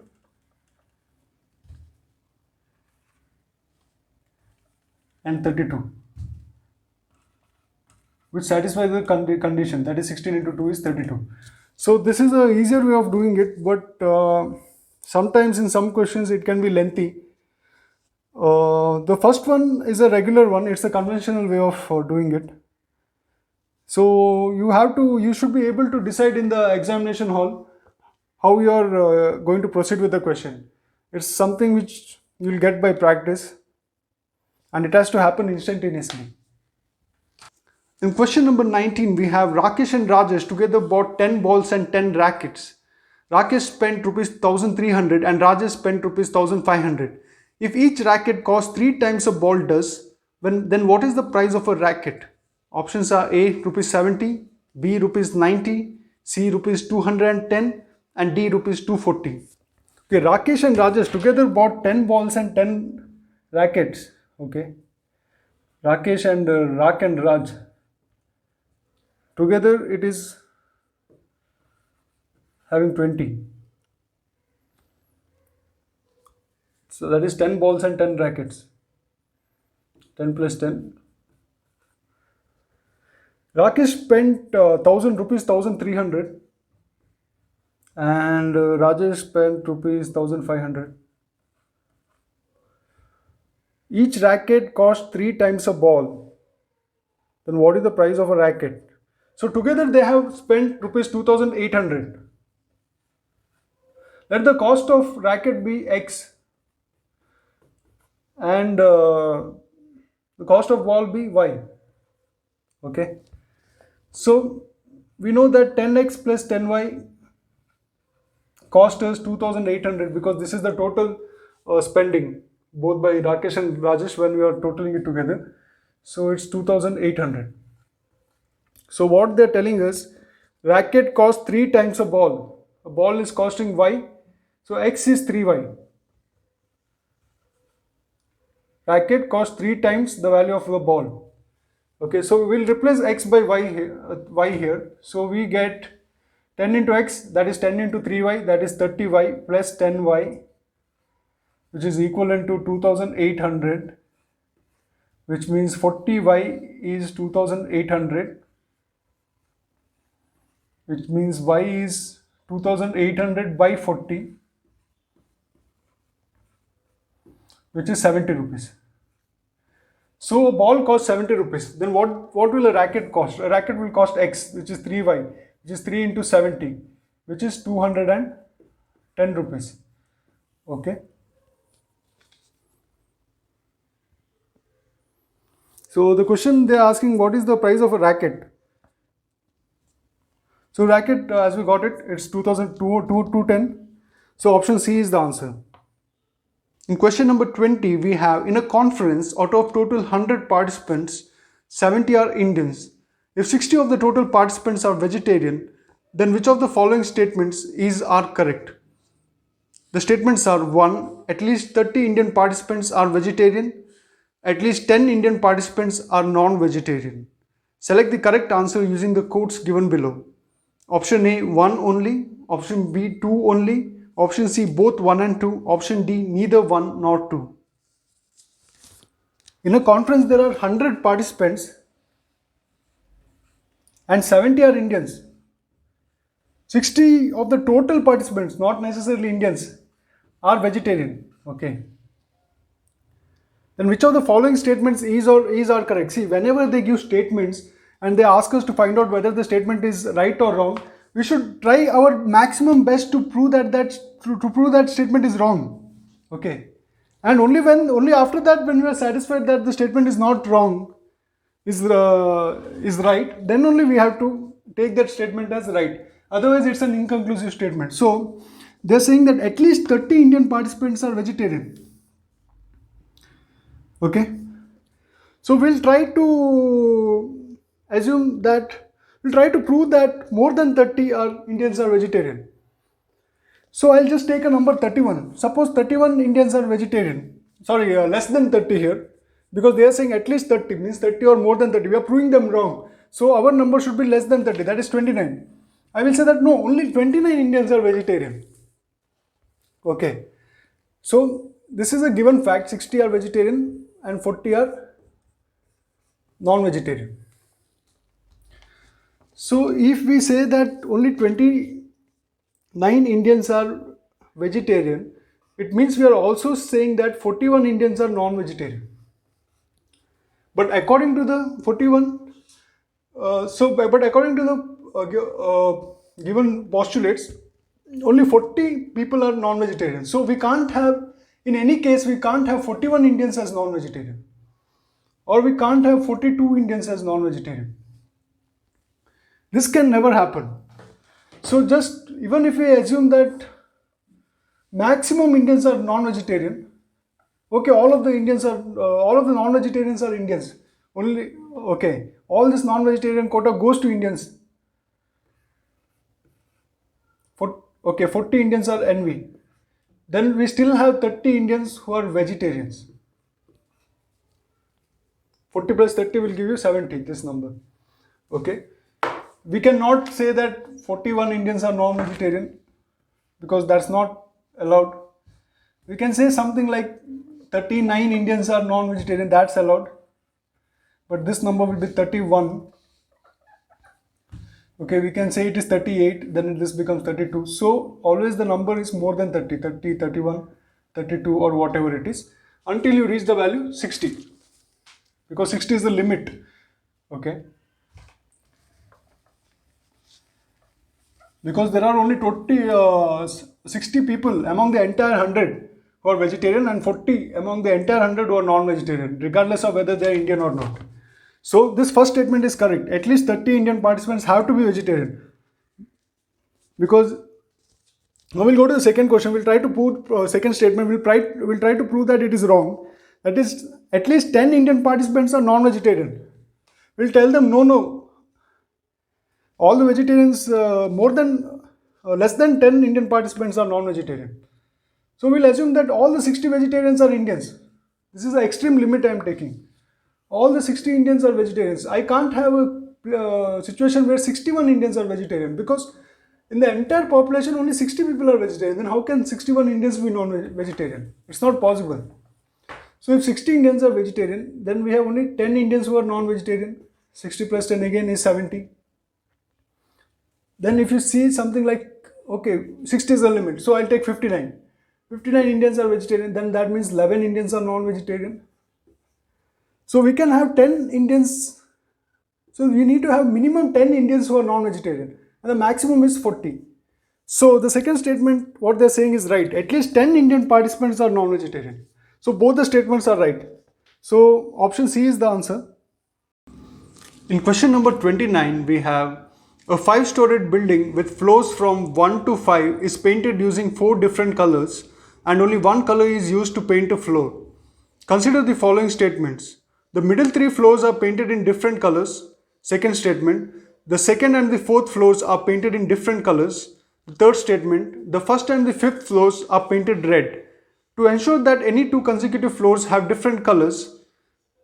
And 32. Which satisfies the condition, that is 16 into 2 is 32. So this is a easier way of doing it, but sometimes in some questions it can be lengthy. The first one is a regular one, it's a conventional way of doing it. So you should be able to decide in the examination hall how you are going to proceed with the question. It's something which you will get by practice, and it has to happen instantaneously. In question number 19, we have Rakesh and Rajesh together bought 10 balls and 10 rackets. Rakesh spent rupees 1300 and Rajesh spent rupees 1500. If each racket costs 3 times a ball does, then what is the price of a racket? Options are A, rupees 70, B, rupees 90, C, rupees 210 and D, rupees 240. Okay, Rakesh and Rajesh together bought 10 balls and 10 rackets. Okay, Rakesh and Rak and Raj. Together it is having 20. So that is 10 balls and 10 rackets. 10 plus 10. Rakesh spent 1000 rupees, 1300 and Rajesh spent rupees 1500. Each racket cost 3 times a ball. Then what is the price of a racket? So together they have spent rupees 2800. Let the cost of racket be X and the cost of ball be Y. Okay. So we know that 10x plus 10y cost us 2800 because this is the total spending both by Rakesh and Rajesh when we are totaling it together. So it's 2800. So what they're telling us, racket costs 3 times a ball. A ball is costing y, so x is 3y. Racket costs 3 times the value of the ball. Okay, so we'll replace x by y here. So we get 10 into x, that is 10 into 3y, that is 30y plus 10y, which is equivalent to 2800, which means 40y is 2800, which means y is 2800 by 40, which is 70 rupees. So a ball costs 70 rupees. Then what will a racket cost? A racket will cost x, which is 3y, which is 3 into 70, which is 210 rupees. Okay. So the question they are asking, what is the price of a racket? So racket, as we got it, it's 210. So option C is the answer. In question number 20, we have, in a conference, out of total 100 participants, 70 are Indians. If 60 of the total participants are vegetarian, then which of the following statements are correct? The statements are: 1. At least 30 Indian participants are vegetarian. At least 10 Indian participants are non-vegetarian. Select the correct answer using the quotes given below. Option A, 1 only. Option B, 2 only. Option C, both 1 and 2. Option D, neither 1 nor 2. In a conference, there are 100 participants and 70 are Indians. 60 of the total participants, not necessarily Indians, are vegetarian. Okay. Then which of the following statements are correct? See, whenever they give statements and they ask us to find out whether the statement is right or wrong, we should try our maximum best to prove that statement is wrong. Okay. And only after that, when we are satisfied that the statement is not wrong, is right, then only we have to take that statement as right. Otherwise, it's an inconclusive statement. So, they're saying that at least 30 Indian participants are vegetarian. Okay. So, we'll try to assume that, we'll try to prove that more than 30 are Indians are vegetarian. So, I'll just take a number 31. Suppose 31 Indians are vegetarian. Sorry, less than 30 here. Because they are saying at least 30, means 30 or more than 30. We are proving them wrong. So, our number should be less than 30. That is 29. I will say that no, only 29 Indians are vegetarian. Okay. So, this is a given fact. 60 are vegetarian and 40 are non-vegetarian. So, if we say that only 29 Indians are vegetarian, it means we are also saying that 41 Indians are non-vegetarian. But according to the 41, but according to the given postulates, only 40 people are non-vegetarian. So we can't have, in any case, we can't have 41 Indians as non-vegetarian. Or we can't have 42 Indians as non-vegetarian. This can never happen. So just, even if we assume that maximum Indians are non-vegetarian, okay, all of the non-vegetarians are Indians. Only, okay, all this non-vegetarian quota goes to Indians. Okay, 40 Indians are NV. Then we still have 30 Indians who are vegetarians. 40 plus 30 will give you 70, this number. Okay. We cannot say that 41 Indians are non-vegetarian because that's not allowed. We can say something like 39 Indians are non-vegetarian, that's allowed. But this number will be 31. Okay, we can say it is 38, then this becomes 32. So always the number is more than 30, 30, 31, 32 or whatever it is until you reach the value 60. Because 60 is the limit. Okay. Because there are only 60 people among the entire 100 who are vegetarian and 40 among the entire 100 who are non-vegetarian, regardless of whether they are Indian or not. So this first statement is correct. At least 30 Indian participants have to be vegetarian. Because now we'll go to the second question. We'll try to prove second statement. We'll try to prove that it is wrong. That is, at least 10 Indian participants are non-vegetarian. We'll tell them no. All the vegetarians, less than 10 Indian participants are non-vegetarian. So we'll assume that all the 60 vegetarians are Indians. This is the extreme limit I am taking. All the 60 Indians are vegetarians. I can't have a situation where 61 Indians are vegetarian, because in the entire population only 60 people are vegetarian. Then how can 61 Indians be non-vegetarian? It's not possible. So if 60 Indians are vegetarian, then we have only 10 Indians who are non-vegetarian. 60 plus 10 again is 70. Then if you see something like, okay, 60 is the limit, so I'll take 59. 59 Indians are vegetarian, then that means 11 Indians are non-vegetarian. So we can have 10 Indians, so we need to have minimum 10 Indians who are non-vegetarian, and the maximum is 40. So the second statement, what they're saying is right. At least 10 Indian participants are non-vegetarian. So both the statements are right. So option C is the answer. In question number 29, we have a 5-storied building with floors from 1 to 5 is painted using 4 different colors, and only one color is used to paint a floor. Consider the following statements. The middle 3 floors are painted in different colors. Second statement. The second and the fourth floors are painted in different colors. The third statement. The first and the fifth floors are painted red. To ensure that any 2 consecutive floors have different colors,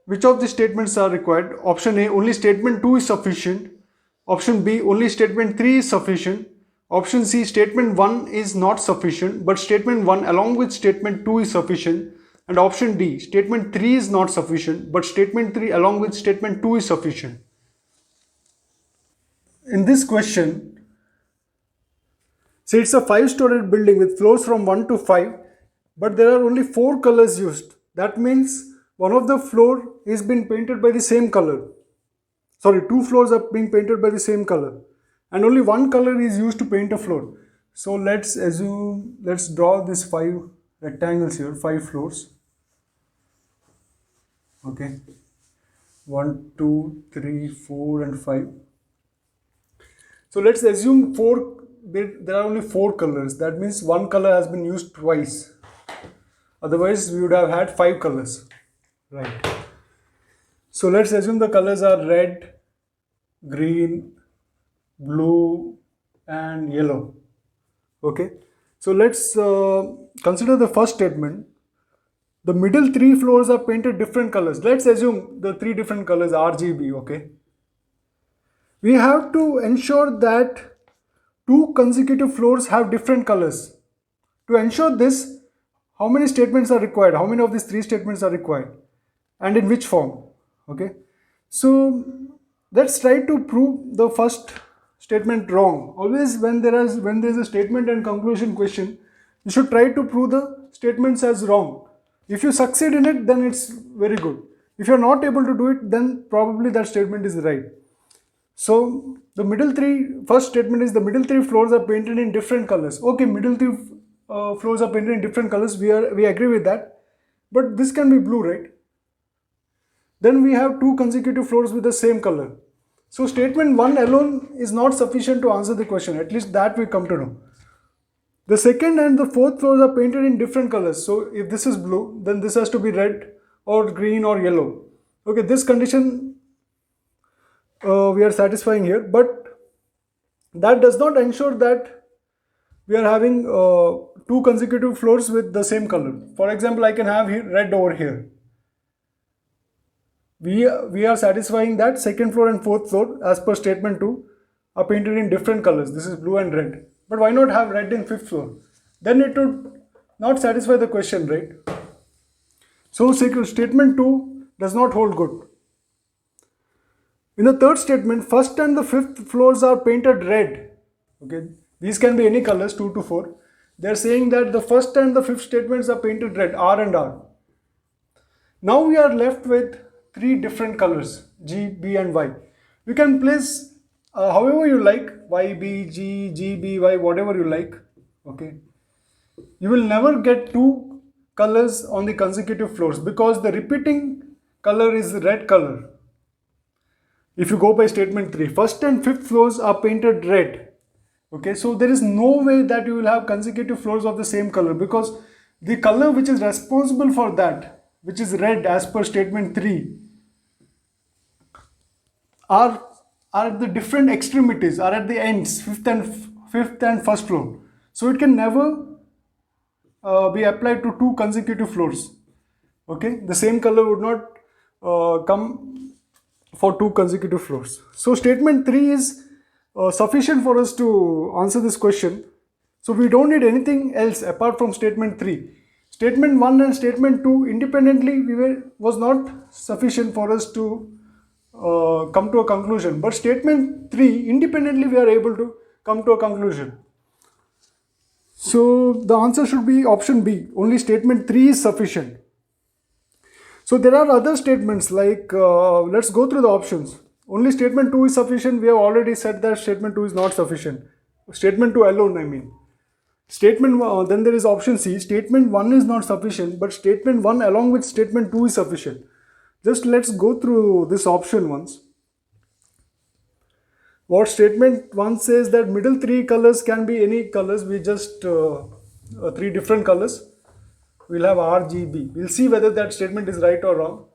which of the statements are required? Option A, only statement 2 is sufficient. Option B, only statement 3 is sufficient. Option C, statement 1 is not sufficient, but statement 1 along with statement 2 is sufficient. And option D, statement 3 is not sufficient, but statement 3 along with statement 2 is sufficient. In this question, say it's a 5-storied building with floors from 1 to 5, but there are only 4 colors used. That means one of the floor is being painted by the same color. Sorry, 2 floors are being painted by the same color, and only one color is used to paint a floor. So let's draw this 5 rectangles here, 5 floors. Okay, 1, 2, 3, 4 and 5. So let's assume there are only 4 colors. That means one color has been used twice. Otherwise, we would have had 5 colors. Right. So let's assume the colors are red, green, blue, and yellow. Okay. So let's consider the first statement. The middle 3 floors are painted different colors. Let's assume the 3 different colors RGB. Okay. We have to ensure that 2 consecutive floors have different colors. To ensure this, how many statements are required? How many of these 3 statements are required? And in which form? Okay. So let's try to prove the first statement wrong. Always when there is a statement and conclusion question, you should try to prove the statements as wrong. If you succeed in it, then it's very good. If you're not able to do it, then probably that statement is right. So the first statement is the middle 3 floors are painted in different colors. Okay, middle 3 floors are painted in different colors. We agree with that. But this can be blue, right? Then we have 2 consecutive floors with the same color. So statement 1 alone is not sufficient to answer the question. At least that we come to know. The second and the fourth floors are painted in different colors. So if this is blue, then this has to be red or green or yellow. Okay, this condition we are satisfying here, but that does not ensure that we are having 2 consecutive floors with the same color. For example, I can have red over here. We are satisfying that second floor and fourth floor as per statement 2 are painted in different colors. This is blue and red. But why not have red in fifth floor? Then it would not satisfy the question, right? So statement 2 does not hold good. In the third statement, first and the fifth floors are painted red. Okay, these can be any colors, 2 to 4. They are saying that the first and the fifth statements are painted red, R and R. Now we are left with 3 different colors, G, B and Y. You can place however you like, Y, B, G, G, B, Y, whatever you like. Okay. You will never get 2 colors on the consecutive floors because the repeating color is red color. If you go by statement 3, first and fifth floors are painted red. Okay, so there is no way that you will have consecutive floors of the same color because the color which is responsible for that, which is red as per statement 3, are at the different extremities, are at the ends, fifth and first floor. So it can never be applied to 2 consecutive floors. Okay, the same color would not come for 2 consecutive floors. So statement 3 is sufficient for us to answer this question. So we don't need anything else apart from statement 3. Statement 1 and statement 2 independently was not sufficient for us to come to a conclusion. But statement 3 independently we are able to come to a conclusion. So the answer should be option B. Only statement 3 is sufficient. So there are other statements like, let's go through the options. Only statement 2 is sufficient. We have already said that statement 2 is not sufficient. Statement 2 alone, I mean. Then there is option C. Statement 1 is not sufficient, but statement 1 along with statement 2 is sufficient. Just let's go through this option once. What statement 1 says that middle 3 colors can be any colors. We just 3 different colors. We'll have R, G, B. We'll see whether that statement is right or wrong.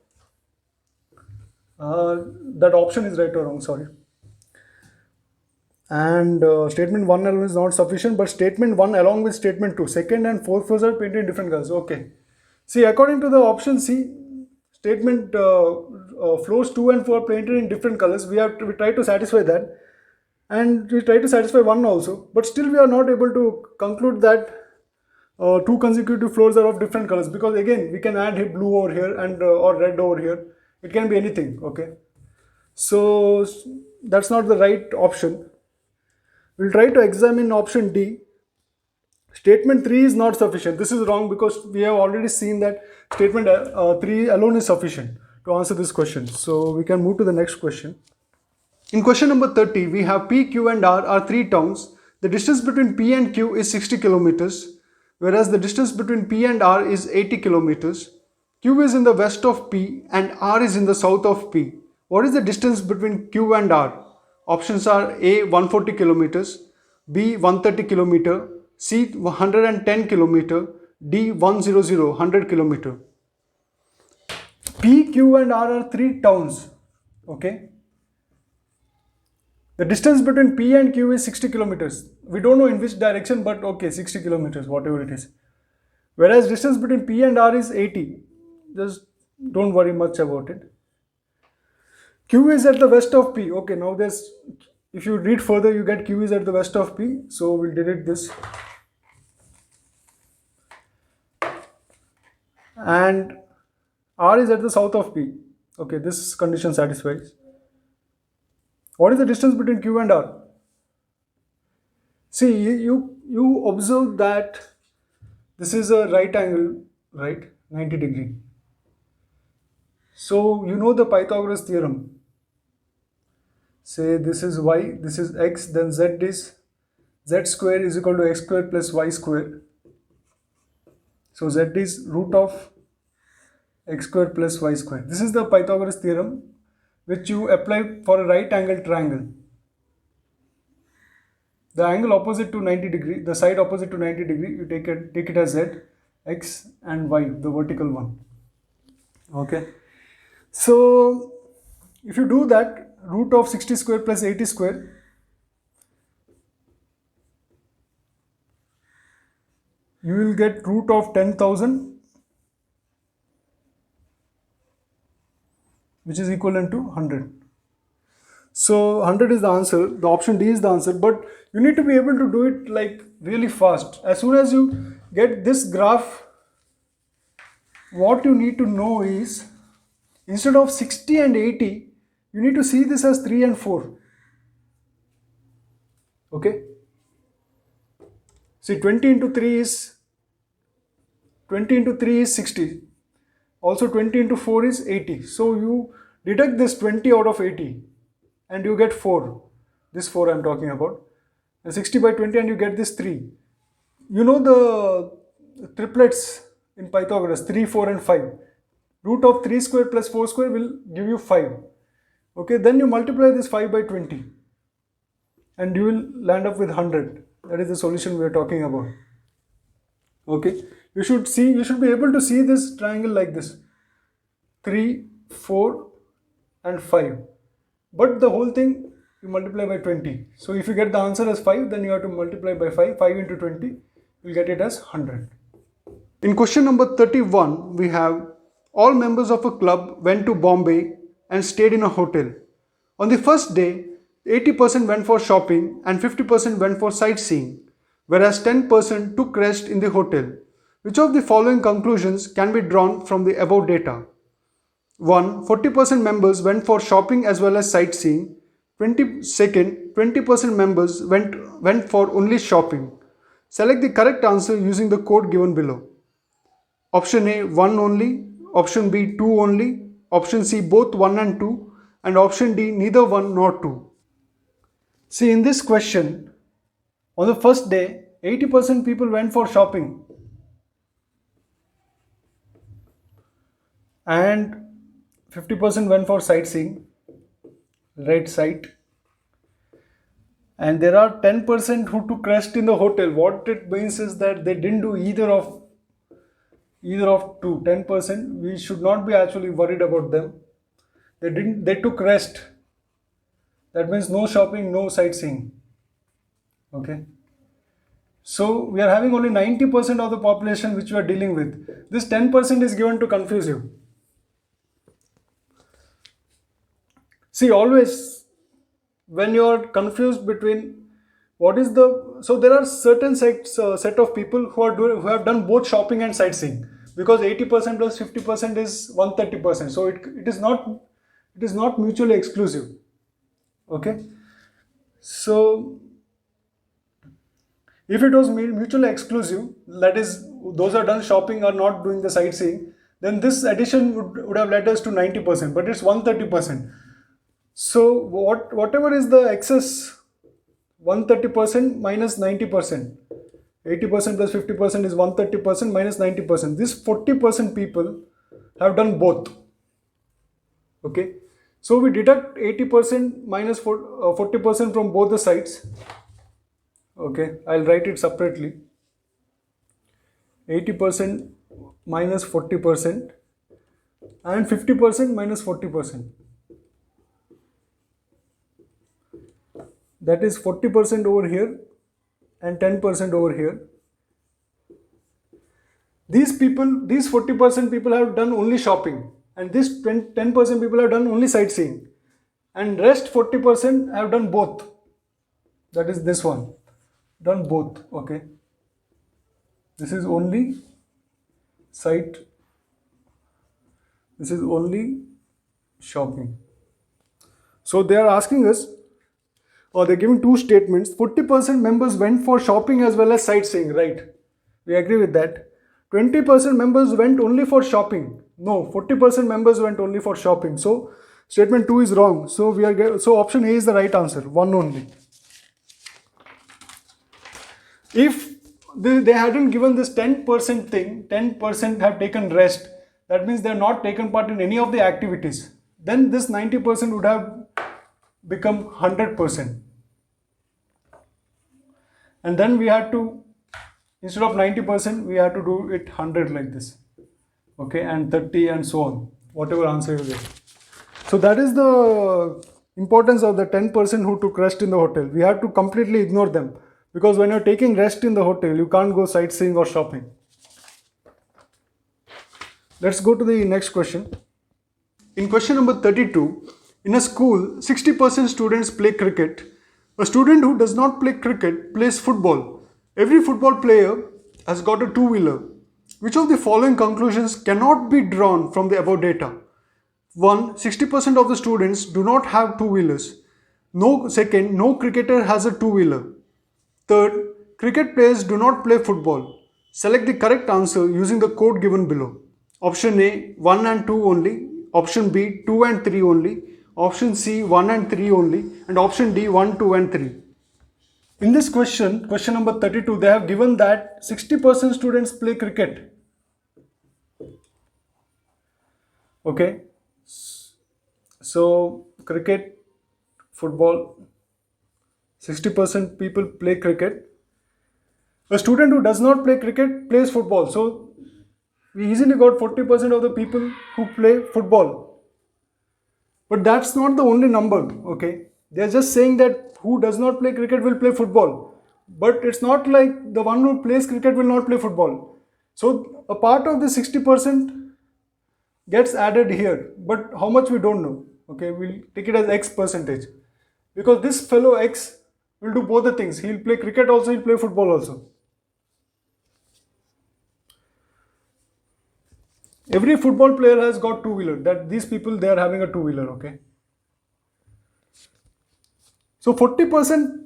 That option is right or wrong, sorry. And statement 1 alone is not sufficient, but statement 1 along with statement 2, second and fourth floors are painted in different colors. Okay. See, according to the option C, statement floors 2 and 4 are painted in different colors. We try to satisfy that. And we try to satisfy 1 also. But still we are not able to conclude that 2 consecutive floors are of different colors, because again we can add blue over here and or red over here. It can be anything. Okay, so that's not the right option. We'll try to examine option D. Statement 3 is not sufficient. This is wrong because we have already seen that statement 3 alone is sufficient to answer this question. So we can move to the next question. In question number 30, we have P, Q and R are 3 towns. The distance between P and Q is 60 kilometers, whereas the distance between P and R is 80 kilometers. Q is in the west of P and R is in the south of P. What is the distance between Q and R? Options are A 140 kilometers, B 130 kilometer, C 110 kilometer, D 100 kilometer. P, Q and R are three towns. Okay. The distance between P and Q is 60 kilometers. We don't know in which direction, but okay, 60 kilometers, whatever it is. Whereas distance between P and R is 80. Just don't worry much about it. Q is at the west of P. Okay, now if you read further, you get Q is at the west of P. So we'll delete this. And R is at the south of P. Okay, this condition satisfies. What is the distance between Q and R? See, you observe that this is a right angle, right? 90 degree. So you know the Pythagoras theorem. Say this is y, this is x, then z square is equal to x square plus y square. So z is root of x square plus y square. This is the Pythagoras theorem which you apply for a right angle triangle. The angle opposite to 90 degree, the side opposite to 90 degree, you take it as z, x and y, the vertical one. Okay. So if you do that, root of 60 square plus 80 square, you will get root of 10,000, which is equivalent to 100. So 100 is the answer, the option D is the answer, but you need to be able to do it like really fast. As soon as you get this graph, what you need to know is, instead of 60 and 80, you need to see this as 3 and 4. Okay? See, 20 into 3 is 60. Also 20 into 4 is 80. So you deduct this 20 out of 80 and you get 4. This 4 I am talking about. And 60 by 20 and you get this 3. You know the triplets in Pythagoras, 3, 4 and 5. Root of 3 square plus 4 square will give you 5. Okay, then you multiply this 5 by 20 and you will land up with 100. That is the solution we are talking about. Okay, you should be able to see this triangle like this: 3, 4 and 5. But the whole thing you multiply by 20. So if you get the answer as 5, then you have to multiply by 5. 5 into 20, you will get it as 100. In question number 31, we have all members of a club went to Bombay and stayed in a hotel. On the first day, 80% went for shopping and 50% went for sightseeing, whereas 10% took rest in the hotel. Which of the following conclusions can be drawn from the above data? 1. 40% members went for shopping as well as sightseeing. 20% members went for only shopping. Select the correct answer using the code given below. Option A, 1 only. Option B, 2 only. Option C, both 1 and 2. And option D, neither 1 nor 2. See, in this question, on the first day, 80% people went for shopping and 50% went for sightseeing, right side. And there are 10% who took rest in the hotel. What it means is that they didn't do either of two. 10%, we should not be actually worried about them. They took rest. That means no shopping, no sightseeing. Okay. So we are having only 90% of the population which we are dealing with. This 10% is given to confuse you. See, always when you are confused between so there are certain set of people who have done both shopping and sightseeing, because 80% plus 50% is 130%. So it is not mutually exclusive. Okay. So if it was mutually exclusive, that is, those are done shopping or not doing the sightseeing, then this addition would have led us to 90%, but it's 130%. So whatever is the excess, 130% minus 90%. 80% plus 50% is 130% minus 90%. This 40% people have done both. Okay. So we deduct 80% minus 40% from both the sides. Okay, I'll write it separately. 80% minus 40% and 50% minus 40%. That is 40% over here and 10% over here. These 40% people have done only shopping, and this 10% people have done only sightseeing, and rest 40% have done both. That is this one, done both. Okay, this is only sight, this is only shopping. So they are asking us, or they're giving two statements. 40% members went for shopping as well as sightseeing, right? We agree with that. 20% members went only for shopping. No, 40% members went only for shopping. So statement 2 is wrong. So so option A is the right answer, 1 only. If they hadn't given this 10% thing, 10% have taken rest, that means they have not taken part in any of the activities, then this 90% would have become 100%. And then we had to, instead of 90%, we had to do it 100 like this. Okay, and 30 and so on, whatever answer you get. So that is the importance of the 10% who took rest in the hotel. We have to completely ignore them, because when you're taking rest in the hotel, you can't go sightseeing or shopping. Let's go to the next question. In question number 32, in a school, 60% students play cricket. A student who does not play cricket plays football. Every football player has got a two-wheeler. Which of the following conclusions cannot be drawn from the above data? 1. 60% of the students do not have two-wheelers. Second, no cricketer has a two-wheeler. Third, cricket players do not play football. Select the correct answer using the code given below. Option A, 1 and 2 only. Option B, 2 and 3 only. Option C, 1 and 3 only. And option D, 1, 2 and 3. In this question, question number 32, they have given that 60% students play cricket. Okay. So, cricket, football, 60% people play cricket. A student who does not play cricket plays football. So, we easily got 40% of the people who play football. But that's not the only number, okay? They're just saying that who does not play cricket will play football. But it's not like the one who plays cricket will not play football. So, a part of the 60% gets added here. But how much we don't know. Okay, we'll take it as X percentage. Because this fellow X will do both the things. He'll play cricket also, he'll play football also. Every football player has got two-wheeler. That these people, they are having a two-wheeler, okay. So 40%,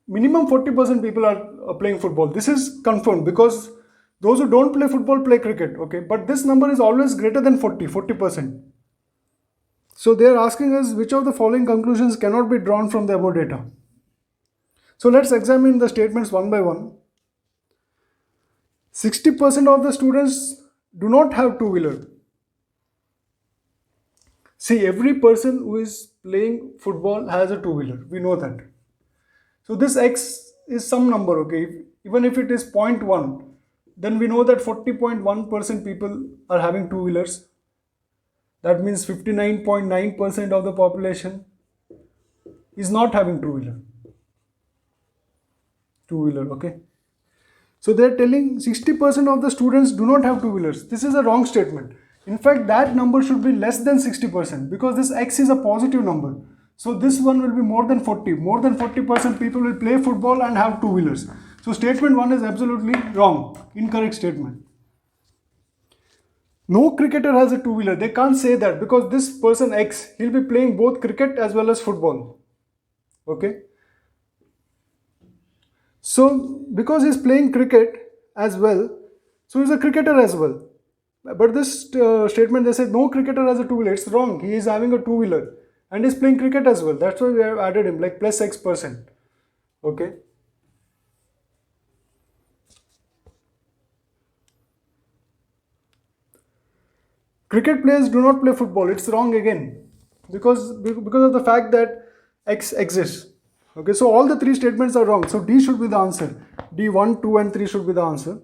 minimum 40% people are playing football. This is confirmed because those who don't play football play cricket, okay. But this number is always greater than 40%. So they are asking us which of the following conclusions cannot be drawn from the above data. So let's examine the statements one by one. 60% of the students do not have two-wheeler. See, every person who is playing football has a two-wheeler. We know that. So this X is some number, okay. Even if it is 0.1, then we know that 40.1% people are having two-wheelers. That means 59.9% of the population is not having two-wheeler. Okay. So they are telling 60% of the students do not have two-wheelers. This is a wrong statement. In fact, that number should be less than 60% because this X is a positive number. So this one will be more than 40. More than 40% people will play football and have two-wheelers. So statement 1 is absolutely wrong. Incorrect statement. No cricketer has a two-wheeler. They can't say that because this person X, he'll be playing both cricket as well as football. Okay. So because he's playing cricket as well, so he's a cricketer as well. But this statement, they said no cricketer has a two-wheeler. It's wrong. He is having a two-wheeler and he's playing cricket as well. That's why we have added him like plus X%. Okay. Cricket players do not play football. It's wrong again. because of the fact that x exists. Okay, so all the three statements are wrong. So D should be the answer. D 1, 2 and 3 should be the answer.